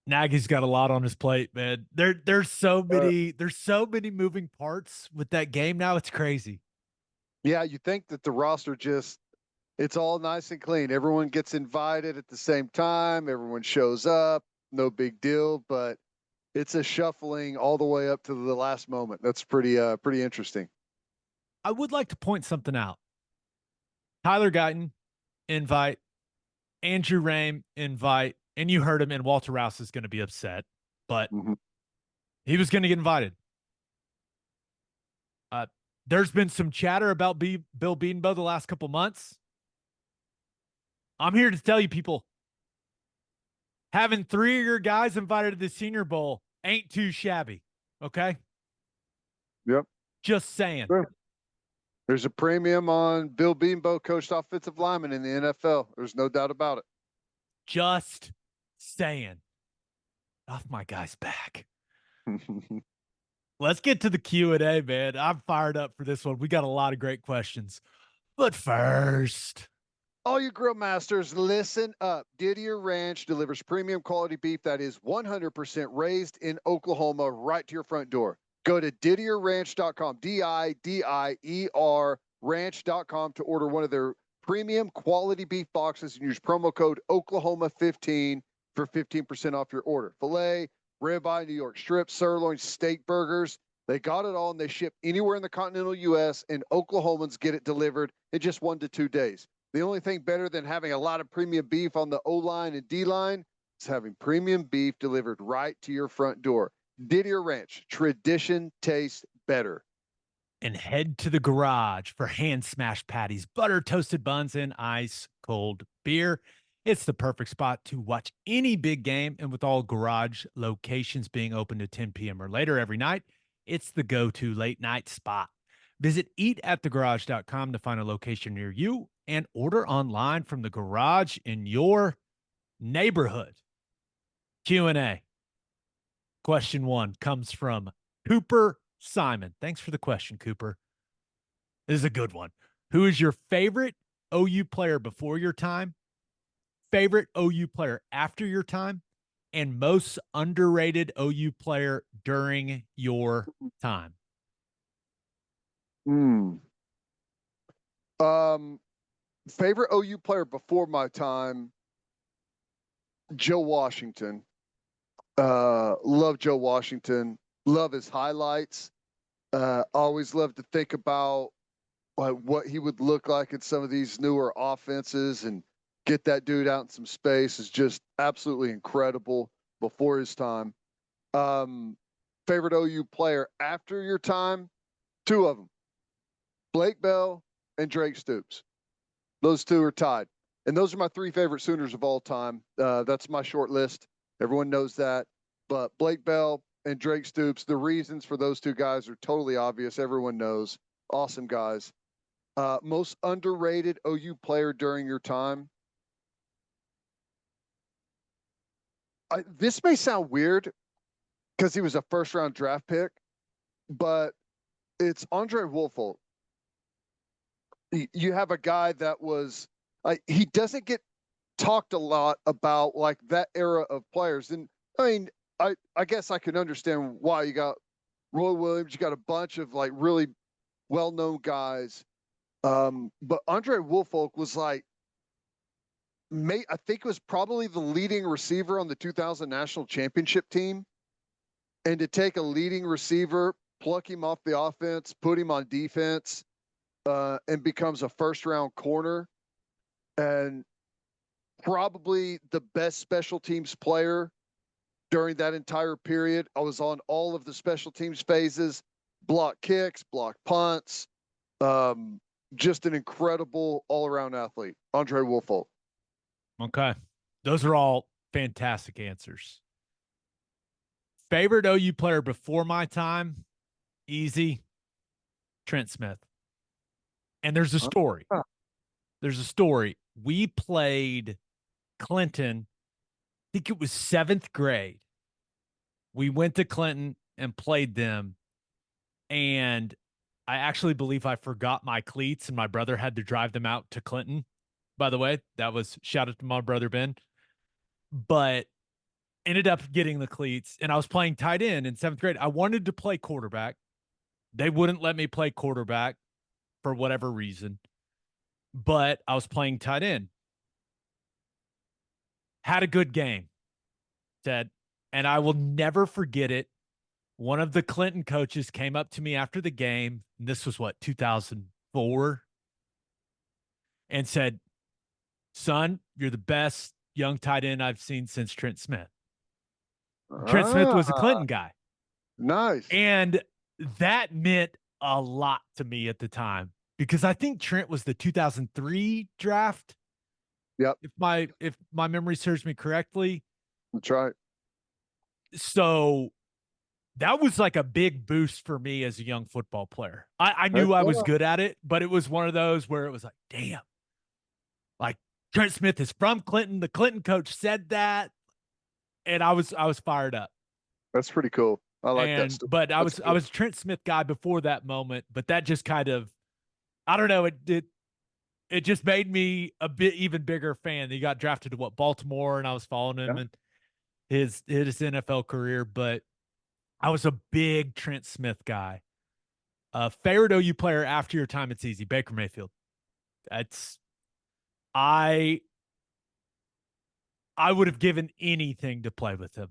Nagy's got a lot on his plate, man. There's so many moving parts with that game now. It's crazy. Yeah, you think that the roster it's all nice and clean. Everyone gets invited at the same time. Everyone shows up. No big deal, but it's a shuffling all the way up to the last moment. That's pretty interesting. I would like to point something out. Tyler Guyton, invite. Andrew Raym, invite. And you heard him, and Walter Rouse is going to be upset, but he was going to get invited. There's been some chatter about Bill Bedenbaugh the last couple months. I'm here to tell you, people, having 3 of your guys invited to the Senior Bowl ain't too shabby, okay? Yep. Just saying. Sure. There's a premium on Bill Bedenbaugh, coached offensive lineman in the NFL. There's no doubt about it. Just saying. Off my guy's back. Let's get to the Q&A, man. I'm fired up for this one. We got a lot of great questions. But first, all you grill masters, listen up. Didier Ranch delivers premium quality beef that is 100% raised in Oklahoma right to your front door. Go to DidierRanch.com, DIDIER ranch.com to order one of their premium quality beef boxes and use promo code Oklahoma15 for 15% off your order. Filet, ribeye, New York strip, sirloin, steak burgers. They got it all, and they ship anywhere in the continental U.S., and Oklahomans get it delivered in just 1 to 2 days. The only thing better than having a lot of premium beef on the O-line and D-line is having premium beef delivered right to your front door. Didier Ranch, tradition tastes better. And head to the garage for hand-smashed patties, butter, toasted buns, and ice-cold beer. It's the perfect spot to watch any big game, and with all garage locations being open to 10 p.m. or later every night, it's the go-to late-night spot. Visit eatatthegarage.com to find a location near you and order online from the garage in your neighborhood. Q&A. Question 1 comes from Cooper Simon. Thanks for the question, Cooper. This is a good one. Who is your favorite OU player before your time, favorite OU player after your time, and most underrated OU player during your time? Favorite OU player before my time, Joe Washington. Love Joe Washington. Love his highlights. Always love to think about what he would look like in some of these newer offenses, and get that dude out in some space is just absolutely incredible before his time. Favorite OU player after your time, 2 of them, Blake Bell and Drake Stoops. Those 2 are tied. And those are my three favorite Sooners of all time. That's my short list. Everyone knows that. But Blake Bell and Drake Stoops, the reasons for those two guys are totally obvious. Everyone knows. Awesome guys. Most underrated OU player during your time. This may sound weird because he was a first-round draft pick, but it's Andre Woolfolk. You have a guy that was he doesn't get talked a lot about like that era of players. And I mean, I guess I can understand why. You got Roy Williams, you got a bunch of like really well-known guys. But Andre Woolfolk was like, I think was probably the leading receiver on the 2000 national championship team. And to take a leading receiver, pluck him off the offense, put him on defense, and becomes a first-round corner, and probably the best special teams player during that entire period. I was on all of the special teams phases, block kicks, block punts, just an incredible all-around athlete, Andre Woolfolk. Okay. Those are all fantastic answers. Favorite OU player before my time? Easy. Trent Smith. And there's a story. There's a story. We played Clinton, I think it was 7th grade. We went to Clinton and played them. And I actually believe I forgot my cleats and my brother had to drive them out to Clinton. By the way, that was shout out to my brother, Ben. But ended up getting the cleats and I was playing tight end in 7th grade. I wanted to play quarterback. They wouldn't let me play quarterback for whatever reason, but I was playing tight end. Had a good game, Ted, and I will never forget it. One of the Clinton coaches came up to me after the game, and this was 2004, and said, "Son, you're the best young tight end I've seen since Trent Smith." Trent Smith was a Clinton guy. Nice. And that meant a lot to me at the time because I think Trent was the 2003 draft. Yep. If my memory serves me correctly. That's right. So that was like a big boost for me as a young football player. I knew I was good at it, but it was one of those where it was like, damn, like Trent Smith is from Clinton. The Clinton coach said that. And I was fired up. That's pretty cool. I like that stuff. But I was a Trent Smith guy before that moment, but that just kind of, I don't know, it just made me a bit even bigger fan. He got drafted to Baltimore, and I was following him and his NFL career, but I was a big Trent Smith guy. Favorite OU player after your time, it's easy. Baker Mayfield. I would have given anything to play with him.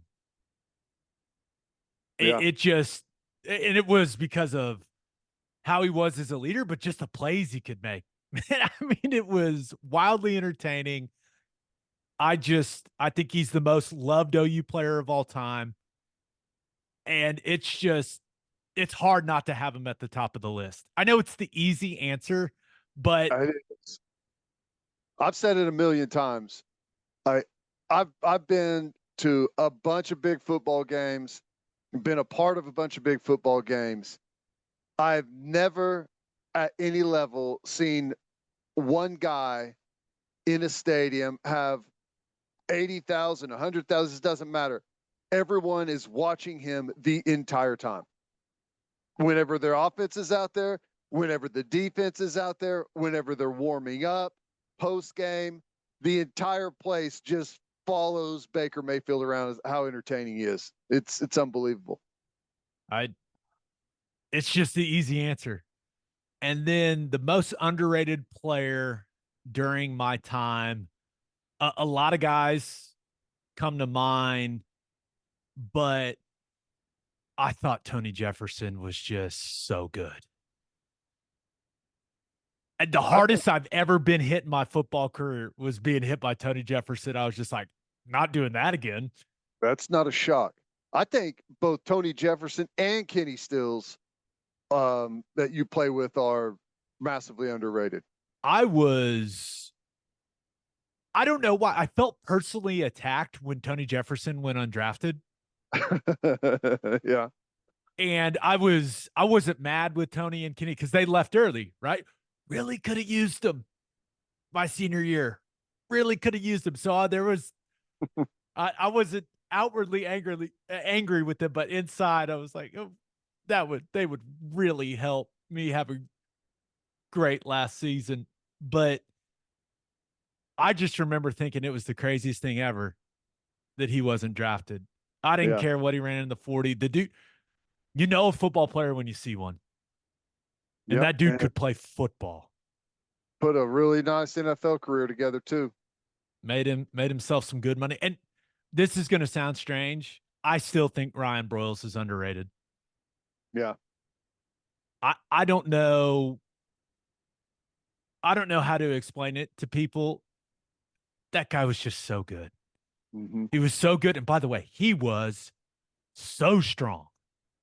It was because of how he was as a leader, but just the plays he could make. Man, I mean, it was wildly entertaining. I think he's the most loved OU player of all time. And it's hard not to have him at the top of the list. I know it's the easy answer, but I've said it a million times. I've been to a bunch of big football games, been a part of a bunch of big football games. I've never at any level seen one guy in a stadium have 80,000, 100,000, it doesn't matter. Everyone is watching him the entire time. Whenever their offense is out there, whenever the defense is out there, whenever they're warming up, post game, the entire place just follows Baker Mayfield around. How entertaining he is. It's unbelievable. It's just the easy answer. And then the most underrated player during my time, a lot of guys come to mind, but I thought Tony Jefferson was just so good. And the hardest I've ever been hit in my football career was being hit by Tony Jefferson. I was just like, not doing that again. That's not a shock. I think both Tony Jefferson and Kenny Stills that you play with are massively underrated. I was I don't know why I felt personally attacked when Tony Jefferson went undrafted. Yeah. And I wasn't mad with Tony and Kenny because they left early, right? Really could have used them my senior year. Really could have used them. So there was I wasn't outwardly angry with them, but inside I was like, oh, they would really help me have a great last season. But I just remember thinking it was the craziest thing ever that he wasn't drafted. I didn't Yeah. care what he ran in the 40. The dude, you know a football player when you see one. And Yep. that dude And could play football. put a really nice NFL career together too. Made himself some good money. And this is going to sound strange. I still think Ryan Broyles is underrated. Yeah. I don't know. I don't know how to explain it to people. That guy was just so good. Mm-hmm. He was so good. And by the way, he was so strong.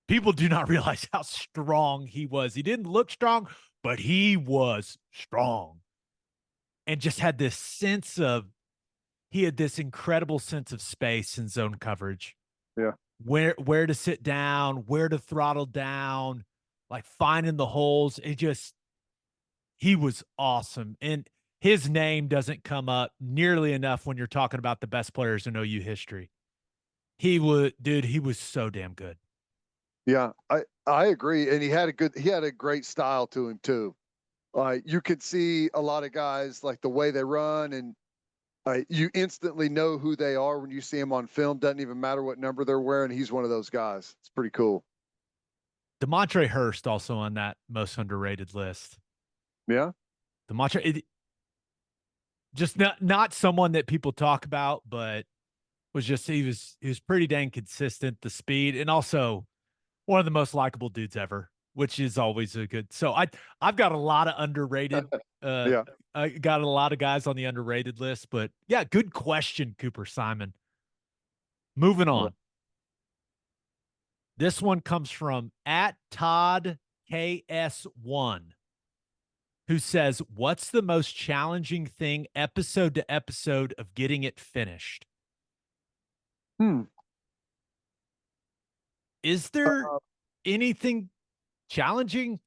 People do not realize how strong he was. He didn't look strong, but he was strong. And just had this sense of, he had this incredible sense of space and zone coverage. Yeah. Where to sit down, where to throttle down, like finding the holes. He was awesome. And his name doesn't come up nearly enough when you're talking about the best players in OU history. He was so damn good. Yeah, I agree. And he had a great style to him too. You could see a lot of guys like the way they run, and you instantly know who they are when you see them on film. Doesn't even matter what number they're wearing. He's one of those guys. It's pretty cool. DeMontre Hurst also on that most underrated list. Yeah. Just not someone that people talk about, but he was pretty dang consistent, the speed, and also one of the most likable dudes ever, which is always a good. So I've got a lot of underrated. Yeah. I got a lot of guys on the underrated list, but yeah, good question, Cooper Simon. Moving on. This one comes from @Todd KS1, who says, "What's the most challenging thing episode to episode of getting it finished?" Is there anything challenging?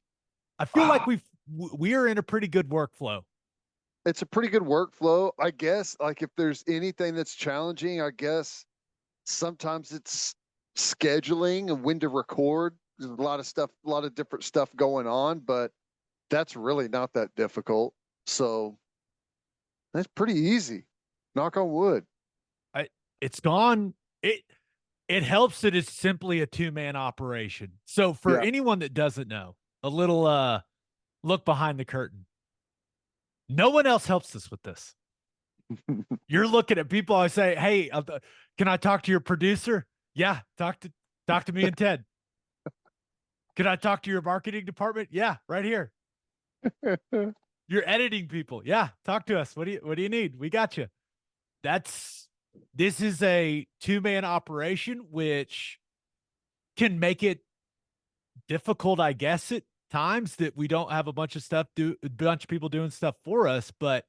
I feel like we are in a pretty good workflow. It's a pretty good workflow, I guess. Like if there's anything that's challenging, I guess sometimes it's scheduling and when to record. There's a lot of stuff, a lot of different stuff going on, but that's really not that difficult. So that's pretty easy. Knock on wood. It helps that it's simply a two-man operation. So for anyone that doesn't know, a little look behind the curtain. No one else helps us with this. You're looking at people. I say, "Hey, can I talk to your producer?" Yeah, talk to me and Ted. Can I talk to your marketing department? Yeah, right here. Your editing people. Yeah, talk to us. What do you need? We got you. This is a two-man operation, which can make it difficult, I guess, at times that we don't have a bunch of people doing stuff for us, but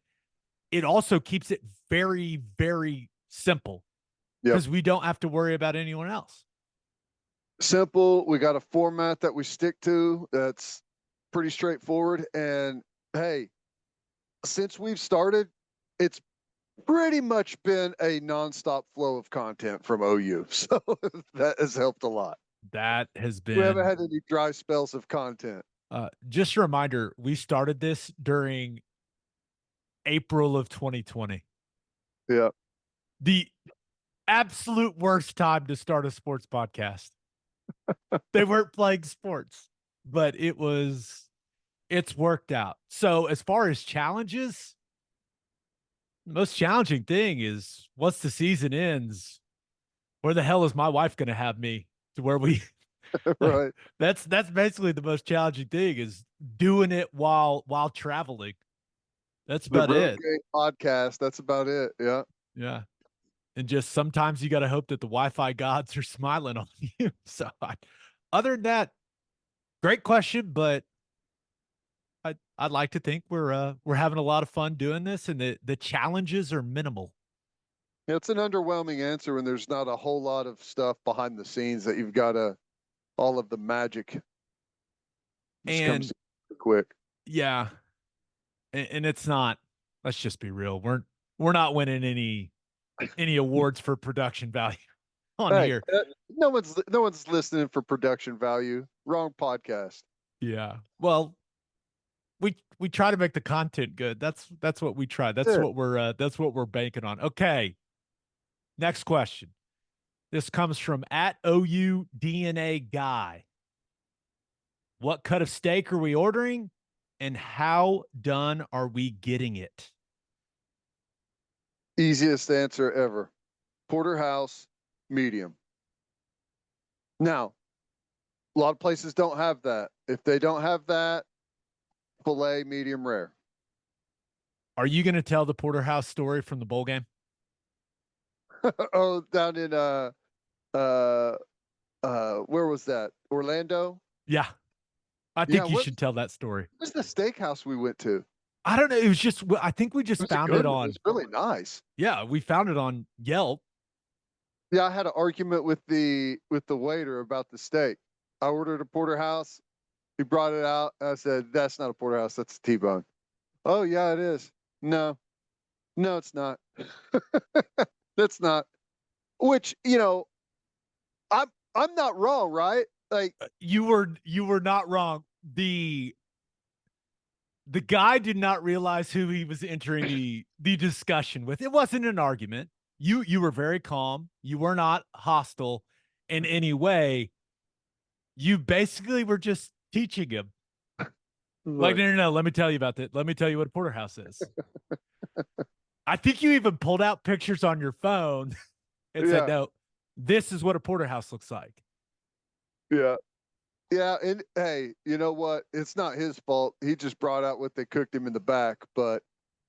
it also keeps it very, very simple because we don't have to worry about anyone else. Simple. We got a format that we stick to that's pretty straightforward. And hey, since we've started, it's pretty much been a nonstop flow of content from OU. So that has helped a lot. That has been. We haven't had any dry spells of content. Just a reminder, we started this during April of 2020. Yeah. The absolute worst time to start a sports podcast. They weren't playing sports, but it's worked out. So as far as challenges, the most challenging thing is once the season ends, where the hell is my wife going to have me to where we Right. That's basically the most challenging thing is doing it while traveling. That's about it. Podcast. That's about it. Yeah. Yeah. And just sometimes you got to hope that the Wi-Fi gods are smiling on you. So other than that, great question, but I I'd like to think we're having a lot of fun doing this, and the challenges are minimal. It's an underwhelming answer when there's not a whole lot of stuff behind the scenes that you've got to, all of the magic just comes quick. Yeah. And it's not, let's just be real. We're not winning any awards for production value on here. No one's listening for production value. Wrong podcast. Yeah. Well, we try to make the content good. That's what we try. That's what we're banking on. Okay. Next question. This comes from @OU DNA Guy. What cut of steak are we ordering, and how done are we getting it? Easiest answer ever. Porterhouse, medium. Now, a lot of places don't have that. If they don't have that, filet, medium rare. Are you going to tell the Porterhouse story from the bowl game? Oh, down in where was that? Orlando? Yeah. I think you should tell that story. What's the steakhouse we went to? I don't know. It was just, I think we just found it on. It was really nice. Yeah, we found it on Yelp. Yeah, I had an argument with the waiter about the steak. I ordered a porterhouse. He brought it out. I said, "That's not a porterhouse. That's a T-bone." Oh yeah, it is. No, it's not. That's not. Which, I'm not wrong, right? Like you were not wrong. The guy did not realize who he was entering the discussion with. It wasn't an argument. You were very calm. You were not hostile in any way. You basically were just teaching him. Like, no, let me tell you about that. Let me tell you what a porterhouse is. I think you even pulled out pictures on your phone and said, "No, this is what a porterhouse looks like." Yeah. Yeah, and hey, you know what? It's not his fault. He just brought out what they cooked him in the back, but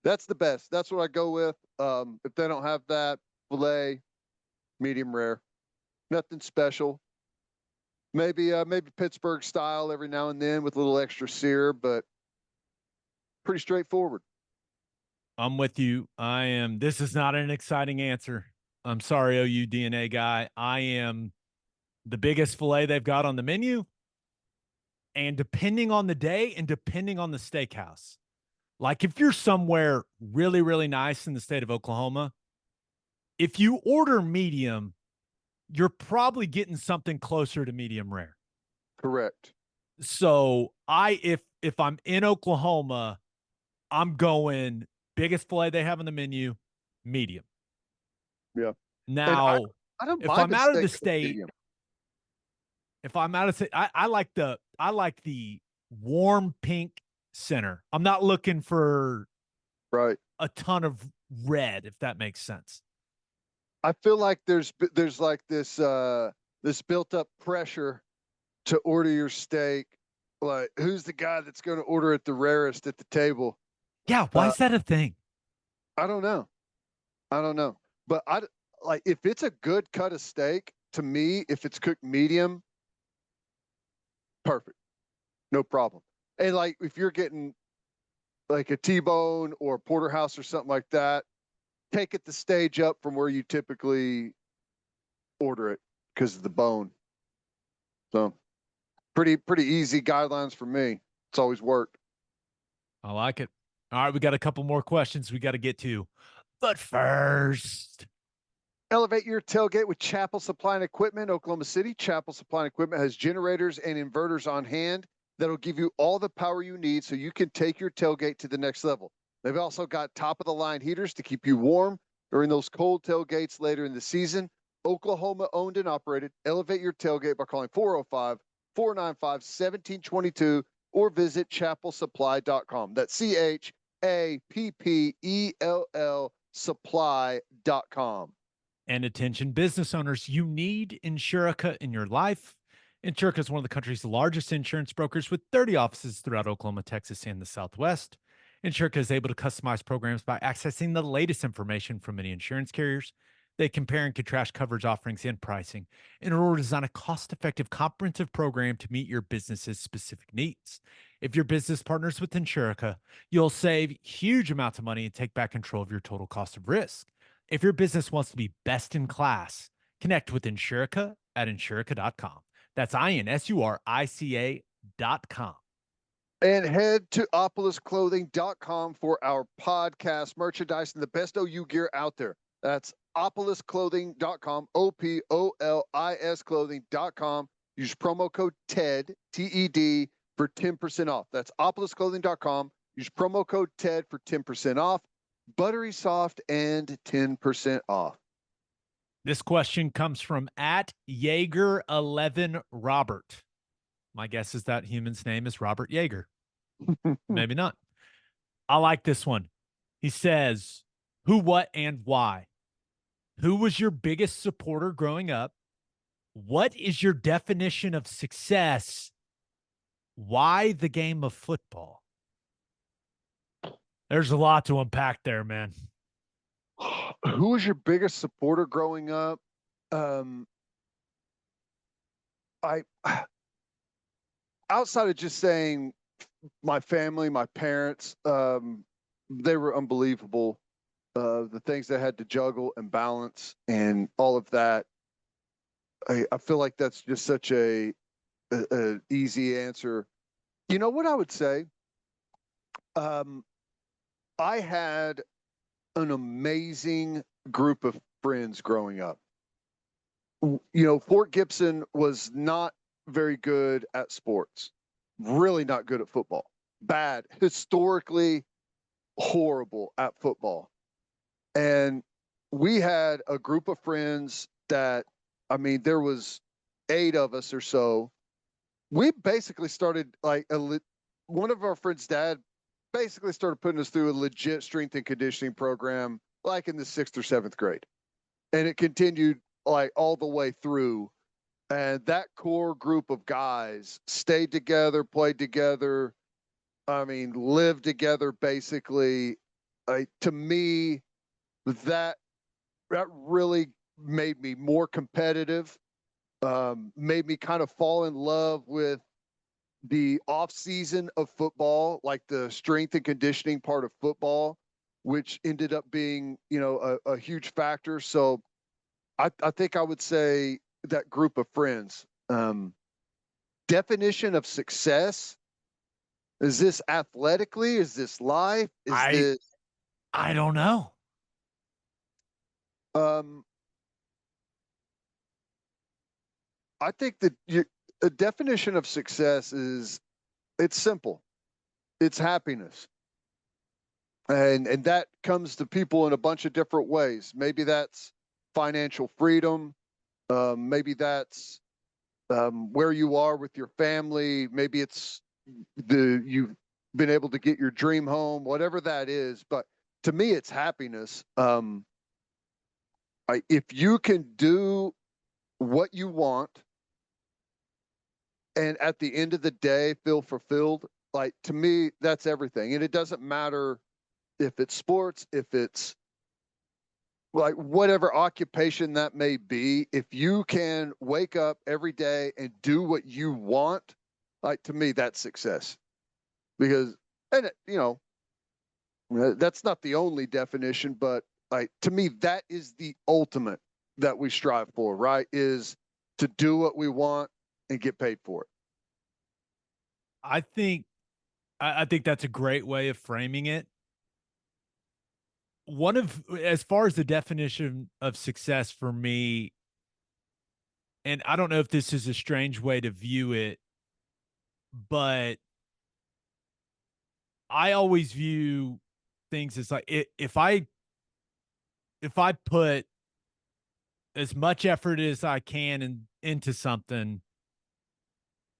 that's the best. That's what I go with. If they don't have that, filet, medium rare. Nothing special. Maybe Pittsburgh style every now and then with a little extra sear, but pretty straightforward. I'm with you. This is not an exciting answer. I'm sorry, OU DNA Guy. I am the biggest filet they've got on the menu. And depending on the day and depending on the steakhouse, like if you're somewhere really, really nice in the state of Oklahoma, if you order medium, you're probably getting something closer to medium rare. Correct. So if I'm in Oklahoma, I'm going biggest filet they have on the menu, medium. Yeah. Now, I don't if mind I'm out of the steak state, if I'm out of state, I like the warm pink center. I'm not looking for a ton of red, if that makes sense. I feel like there's like this built up pressure to order your steak. Like, who's the guy that's going to order it the rarest at the table? Yeah, why is that a thing? I don't know. But if it's a good cut of steak, to me, if it's cooked medium, perfect. No problem. And like if you're getting like a T-bone or a porterhouse or something like that, take it the stage up from where you typically order it because of the bone. So pretty easy guidelines for me. It's always worked. I like it. All right, we got a couple more questions we got to get to. But first, elevate your tailgate with Chapel Supply and Equipment, Oklahoma City. Chapel Supply and Equipment has generators and inverters on hand that'll give you all the power you need so you can take your tailgate to the next level. They've also got top-of-the-line heaters to keep you warm during those cold tailgates later in the season. Oklahoma owned and operated. Elevate your tailgate by calling 405-495-1722 or visit chapelsupply.com. That's CHAPPELL supply.com. And attention business owners, you need Insurica in your life. Insurica is one of the country's largest insurance brokers with 30 offices throughout Oklahoma, Texas, and the Southwest. Insurica is able to customize programs by accessing the latest information from many insurance carriers. They compare and contrast coverage offerings and pricing in order to design a cost-effective, comprehensive program to meet your business's specific needs. If your business partners with Insurica, you'll save huge amounts of money and take back control of your total cost of risk. If your business wants to be best in class, connect with Insurica at Insurica.com. That's INSURICA.com. And head to opolisclothing.com for our podcast merchandise and the best OU gear out there. That's opolisclothing.com, OPOLIS clothing.com. Use promo code TED, TED, for 10% off. That's opolisclothing.com. Use promo code TED for 10% off. Buttery soft and 10% off. This question comes from at Jaeger11 Robert. My guess is that human's name is Robert Yeager. Maybe not. I like this one. He says, who, what, and why? Who was your biggest supporter growing up? What is your definition of success? Why the game of football? There's a lot to unpack there, man. Who was your biggest supporter growing up? Outside of just saying my family, my parents, they were unbelievable. The things they had to juggle and balance and all of that. I feel like that's just such a easy answer. You know what I would say? I had an amazing group of friends growing up. You know, Fort Gibson was not very good at sports, really not good at football, bad, historically horrible at football. And we had a group of friends that, I mean, there was 8 of us or so. We basically started like one of our friends' dad basically started putting us through a legit strength and conditioning program, like in the 6th or 7th grade. And it continued like all the way through. And that core group of guys stayed together, played together. I mean, lived together basically. To me, that really made me more competitive, made me kind of fall in love with the off season of football, like the strength and conditioning part of football, which ended up being, you know, a huge factor. So I think I would say that group of friends. Definition of success. Is this athletically? Is this life? I don't know. I think that a definition of success is, it's simple. It's happiness. And that comes to people in a bunch of different ways. Maybe that's financial freedom. Maybe that's where you are with your family. Maybe it's you've been able to get your dream home, whatever that is. But to me, it's happiness. If you can do what you want and at the end of the day feel fulfilled, like, to me, that's everything. And it doesn't matter if it's sports, if it's like whatever occupation that may be. If you can wake up every day and do what you want, like, to me, that's success. Because, and you know, that's not the only definition, but like, to me, that is the ultimate that we strive for, right? Is to do what we want and get paid for it. I think that's a great way of framing it. As far as the definition of success for me, and I don't know if this is a strange way to view it, but I always view things as like, if I put as much effort as I can into something,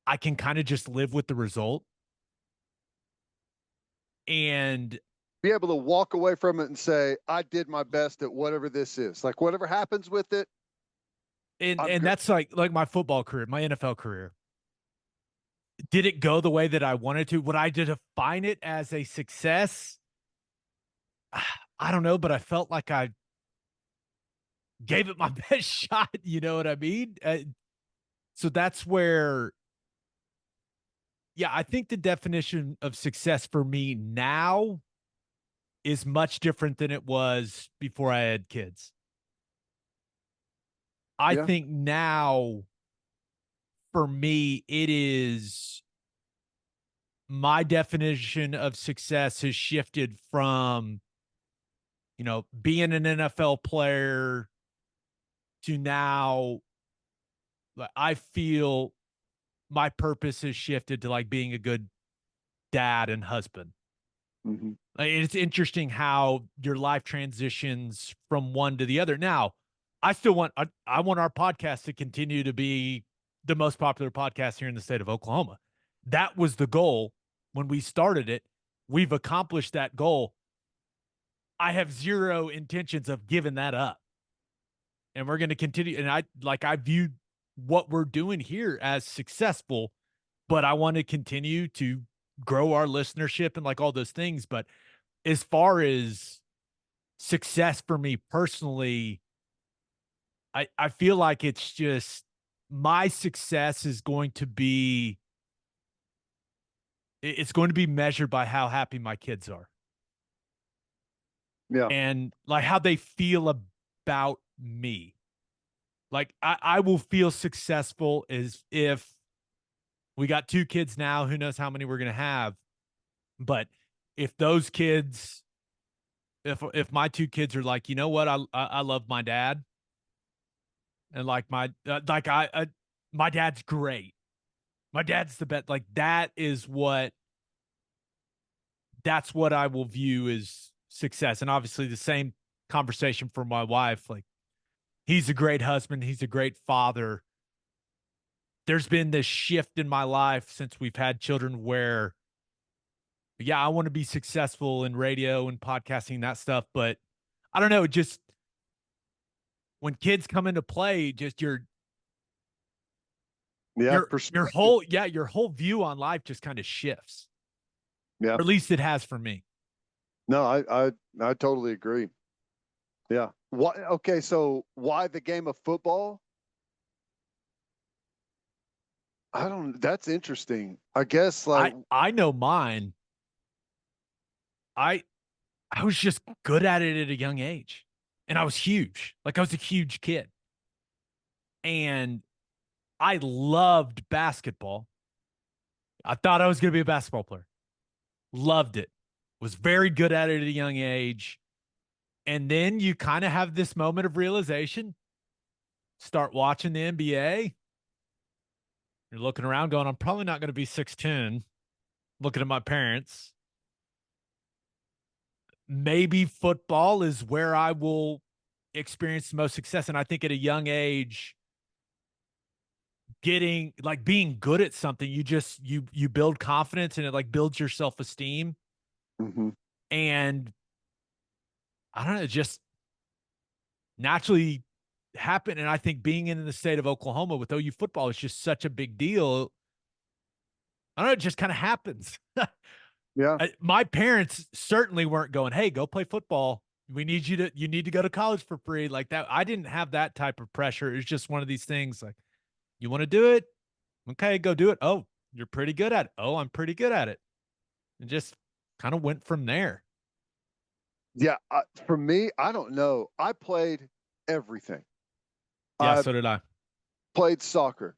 I can kind of just live with the result and be able to walk away from it and say, I did my best at whatever this is. Like, whatever happens with it. And that's like my football career, my NFL career. Did it go the way that I wanted to? Would I define it as a success? I don't know, but I felt like I gave it my best shot. You know what I mean? So that's where, yeah, I think the definition of success for me now is much different than it was before I had kids. I Yeah. think now for me, it is my definition of success has shifted from, being an NFL player to now I feel my purpose has shifted to like being a good dad and husband. Mm-hmm. It's interesting how your life transitions from one to the other. Now, I still want I want our podcast to continue to be the most popular podcast here in the state of Oklahoma. That was the goal when we started it. We've accomplished that goal. I have zero intentions of giving that up. And we're going to continue. And I view what we're doing here as successful, but I want to continue to grow our listenership and like all those things. But as far as success for me personally, I feel like it's just my success is going to be it's going to be measured by how happy my kids are. Yeah. And like how they feel about me. Like I will feel successful as if we got 2 kids now, who knows how many we're going to have. But if those kids, if my 2 kids are like, you know what, I love my dad, and like my dad's great. My dad's the best. Like that's what I will view as success. And obviously the same conversation for my wife. Like he's a great husband. He's a great father. There's been this shift in my life since we've had children where, yeah, I want to be successful in radio and podcasting, that stuff. But I don't know, just when kids come into play, just your Perspective. your whole view on life just kind of shifts. Yeah. Or at least it has for me. No, I totally agree. Yeah. What? Okay. So why the game of football? That's interesting. I guess like, I know mine. I was just good at it at a young age. And I was huge. Like I was a huge kid. And I loved basketball. I thought I was going to be a basketball player. Loved it. Was very good at it at a young age. And then you kind of have this moment of realization. Start watching the NBA. You're looking around going, I'm probably not going to be 6'10". Looking at my parents. Maybe football is where I will experience the most success. And I think at a young age, being good at something, you build confidence and it like builds your self-esteem. mm-hmm. And I don't know, just naturally happen. And I think being in the state of Oklahoma with OU football is just such a big deal. I don't know, it just kind of happens. Yeah. My parents certainly weren't going, hey, go play football. You need to go to college for free like that. I didn't have that type of pressure. It's just one of these things like, you want to do it? Okay, go do it. Oh, you're pretty good at it. Oh, I'm pretty good at it. And just kind of went from there. Yeah. For me, I don't know. I played everything. Yeah, I so did I. played soccer,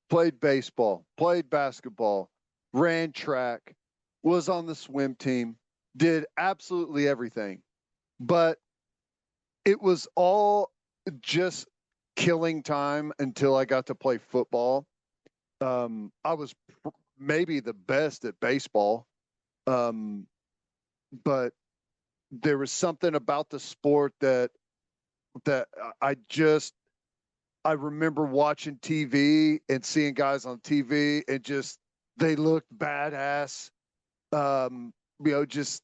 played baseball, played basketball, ran track, was on the swim team, did absolutely everything. But it was all just killing time until I got to play football. I was maybe the best at baseball. But there was something about the sport that I remember watching TV and seeing guys on TV and just they looked badass. Just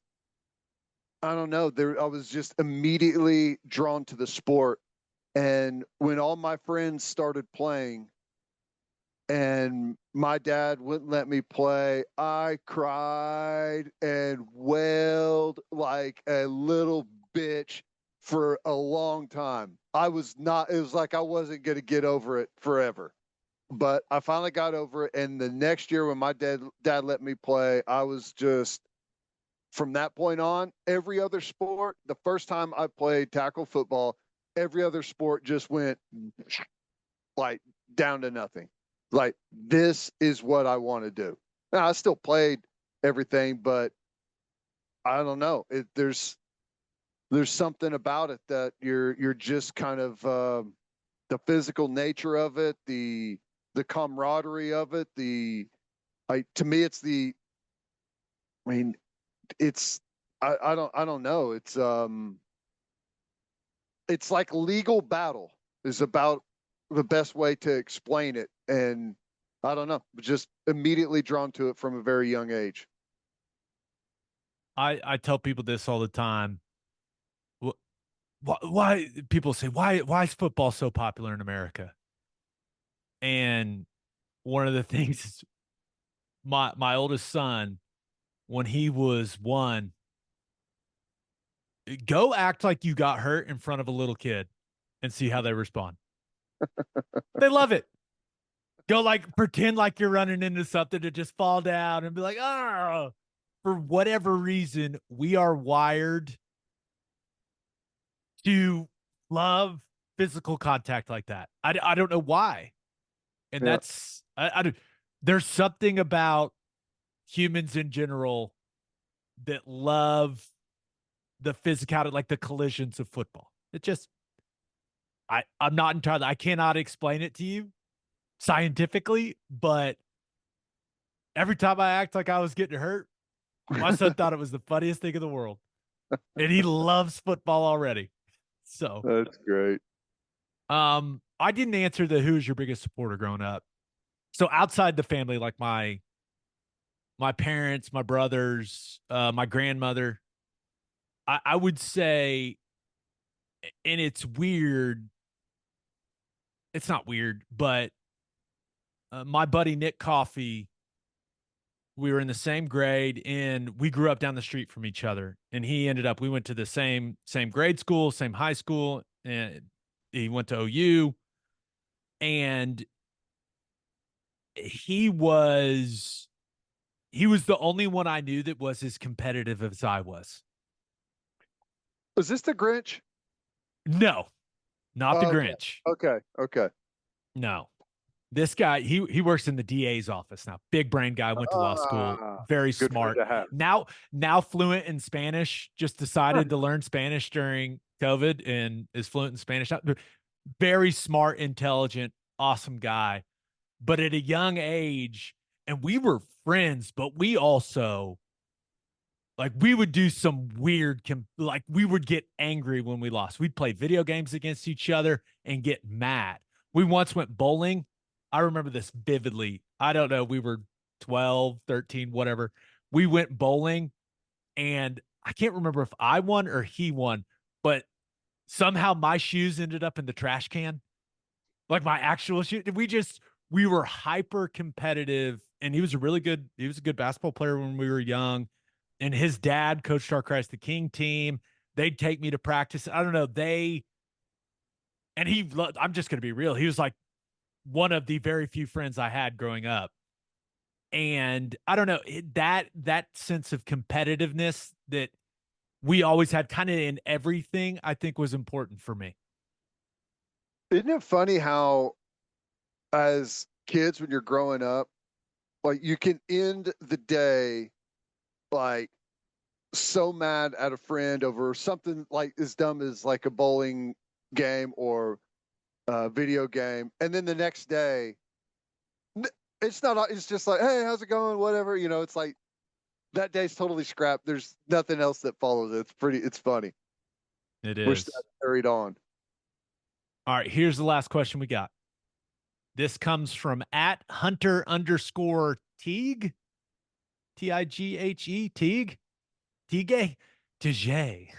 I don't know. I was just immediately drawn to the sport. And when all my friends started playing and my dad wouldn't let me play, I cried and wailed like a little bitch for a long time. I was not, it was like I wasn't going to get over it forever. But I finally got over it. And the next year when my dad let me play, I was just, from that point on, every other sport, the first time I played tackle football, every other sport just went like down to nothing. Like, this is what I want to do. Now, I still played everything, but I don't know. There's something about it that you're just kind of the physical nature of it, the camaraderie of it, to me it's I mean it's I don't know. It's like legal battle is about the best way to explain it. And I don't know, just immediately drawn to it from a very young age. I tell people this all the time. Why people say, why is football so popular in America? And one of the things is my oldest son, when he was 1, go act like you got hurt in front of a little kid and see how they respond. They love it. Go like pretend like you're running into something to just fall down and be like, oh, for whatever reason, we are wired to love physical contact like that. I don't know why. And Yeah. that's, I don't, there's something about humans in general that love the physicality, like the collisions of football. It just, I'm not entirely, I cannot explain it to you scientifically, but every time I act like I was getting hurt, my son thought it was the funniest thing in the world. And he loves football already. So That's great. I didn't answer the who's your biggest supporter growing up. So outside the family, like my parents, my brothers, my grandmother, I would say, and it's weird. It's not weird, but my buddy Nick Coffey, we were in the same grade and we grew up down the street from each other. And we went to the same grade school, same high school, and he went to OU. And he was the only one I knew that was as competitive as I was. Was this the Grinch? No, not the Okay. Grinch. Okay. No. This guy, he works in the DA's office now. Big brain guy, went to law school, very Good smart. to have. Now fluent in Spanish, just decided to learn Spanish during COVID and is fluent in Spanish. Very smart, intelligent, awesome guy. But at a young age, and we were friends, but we also, like, we would do some weird, like, we would get angry when we lost. We'd play video games against each other and get mad. We once went bowling. I remember this vividly. I don't know. We were 12, 13, whatever. We went bowling, and I can't remember if I won or he won, but somehow my shoes ended up in the trash can. Like my actual shoes. We were hyper competitive, and he was a good basketball player when we were young. And his dad coached our Christ the King team. They'd take me to practice. I don't know. I'm just going to be real. He was like one of the very few friends I had growing up. And I don't know, that sense of competitiveness that we always had kind of in everything, I think was important for me. Isn't it funny how, as kids, when you're growing up, like, you can end the day like so mad at a friend over something like as dumb as like a bowling game or a video game, and then the next day it's just like, hey, how's it going, whatever, it's like that day's totally scrapped. There's nothing else that follows it. It's funny. It Wish is. that carried on. All right, here's the last question we got. This comes from @Hunter_Teague, Tighe, Teague, Tige.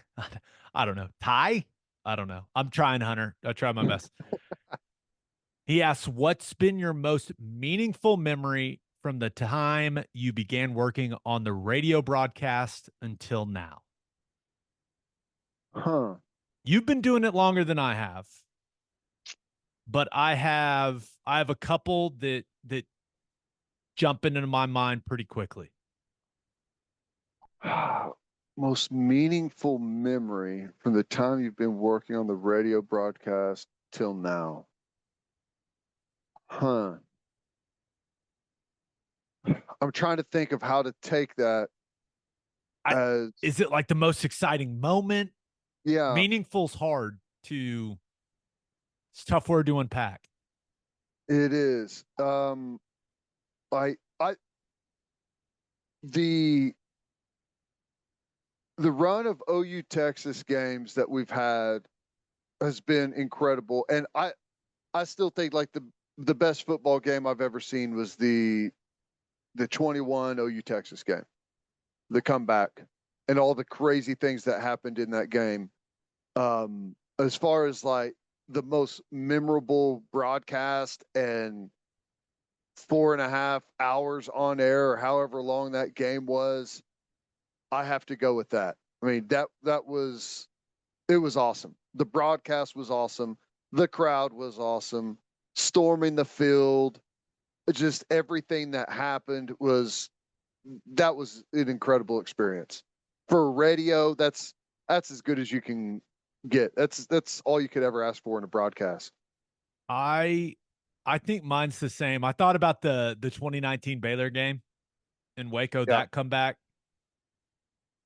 I don't know. Ty? I don't know. I'm trying, Hunter. I try my best. He asks, what's been your most meaningful memory from the time you began working on the radio broadcast until now? Huh. You've been doing it longer than I have. but I have a couple that jump into my mind pretty quickly. Most meaningful memory from the time you've been working on the radio broadcast till now. I'm trying to think of how to take that. Is it like the most exciting moment? Yeah. Meaningful's hard to, it's a tough word to unpack. It is. The run of OU Texas games that we've had has been incredible. And I still think like the best football game I've ever seen was the 21 OU Texas game, the comeback and all the crazy things that happened in that game. As far as like the most memorable broadcast and 4.5 hours on air or however long that game was, I have to go with that. I mean, it was awesome. The broadcast was awesome. The crowd was awesome. Storming the field, just everything that happened was an incredible experience. For radio, that's as good as you can get. That's all you could ever ask for in a broadcast. I think mine's the same. I thought about the 2019 Baylor game in Waco, that comeback.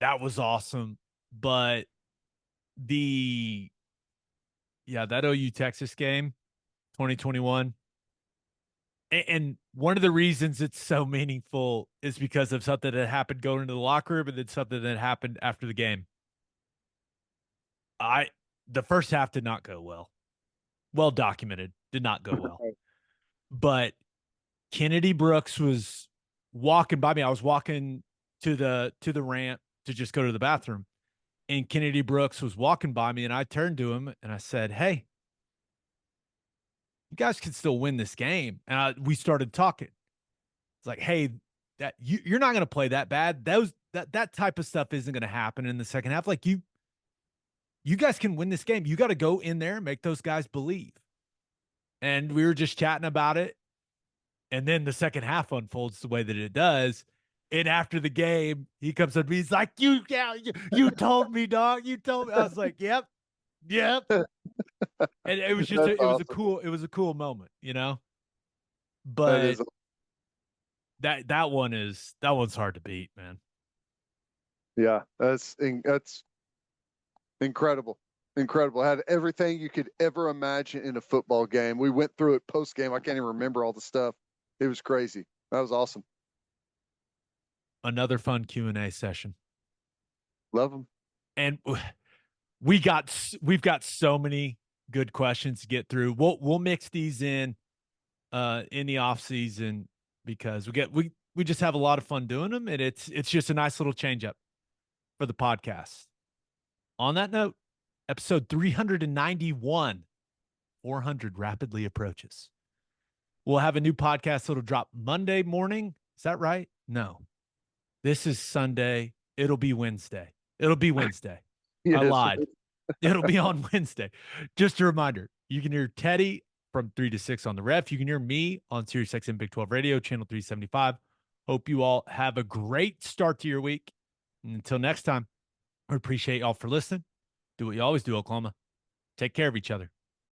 That was awesome. But that OU Texas game, 2021. And one of the reasons it's so meaningful is because of something that happened going into the locker room and then something that happened after the game. The first half did not go well. Well documented, did not go well. But Kennedy Brooks was walking by me. I was walking to the ramp to just go to the bathroom. And Kennedy Brooks was walking by me, and I turned to him and I said, "Hey, you guys can still win this game." And we started talking. It's like, "Hey, that you're not going to play that bad. That type of stuff isn't going to happen in the second half. Like you guys can win this game. You got to go in there and make those guys believe." And we were just chatting about it. And then the second half unfolds the way that it does. And after the game, he comes up to me. He's like, you told me, dog. You told me. I was like, yep. And it was just, awesome. It was a cool moment, you know? But that one's hard to beat, man. Yeah, that's incredible. Incredible. I had everything you could ever imagine in a football game. We went through it post game. I can't even remember all the stuff. It was crazy. That was awesome. Another fun Q&A session. Love them. And we've got so many good questions to get through. We'll mix these in the off season because we just have a lot of fun doing them, and it's just a nice little change up for the podcast. On that note, episode 391, 400 rapidly approaches. We'll have a new podcast that'll drop Monday morning. Is that right? No. This is Sunday. It'll be Wednesday. Yes. I lied. It'll be on Wednesday. Just a reminder, you can hear Teddy from 3 to 6 on the Ref. You can hear me on Sirius XM Big 12 Radio, channel 375. Hope you all have a great start to your week. And until next time, I appreciate y'all for listening. Do what you always do, Oklahoma. Take care of each other.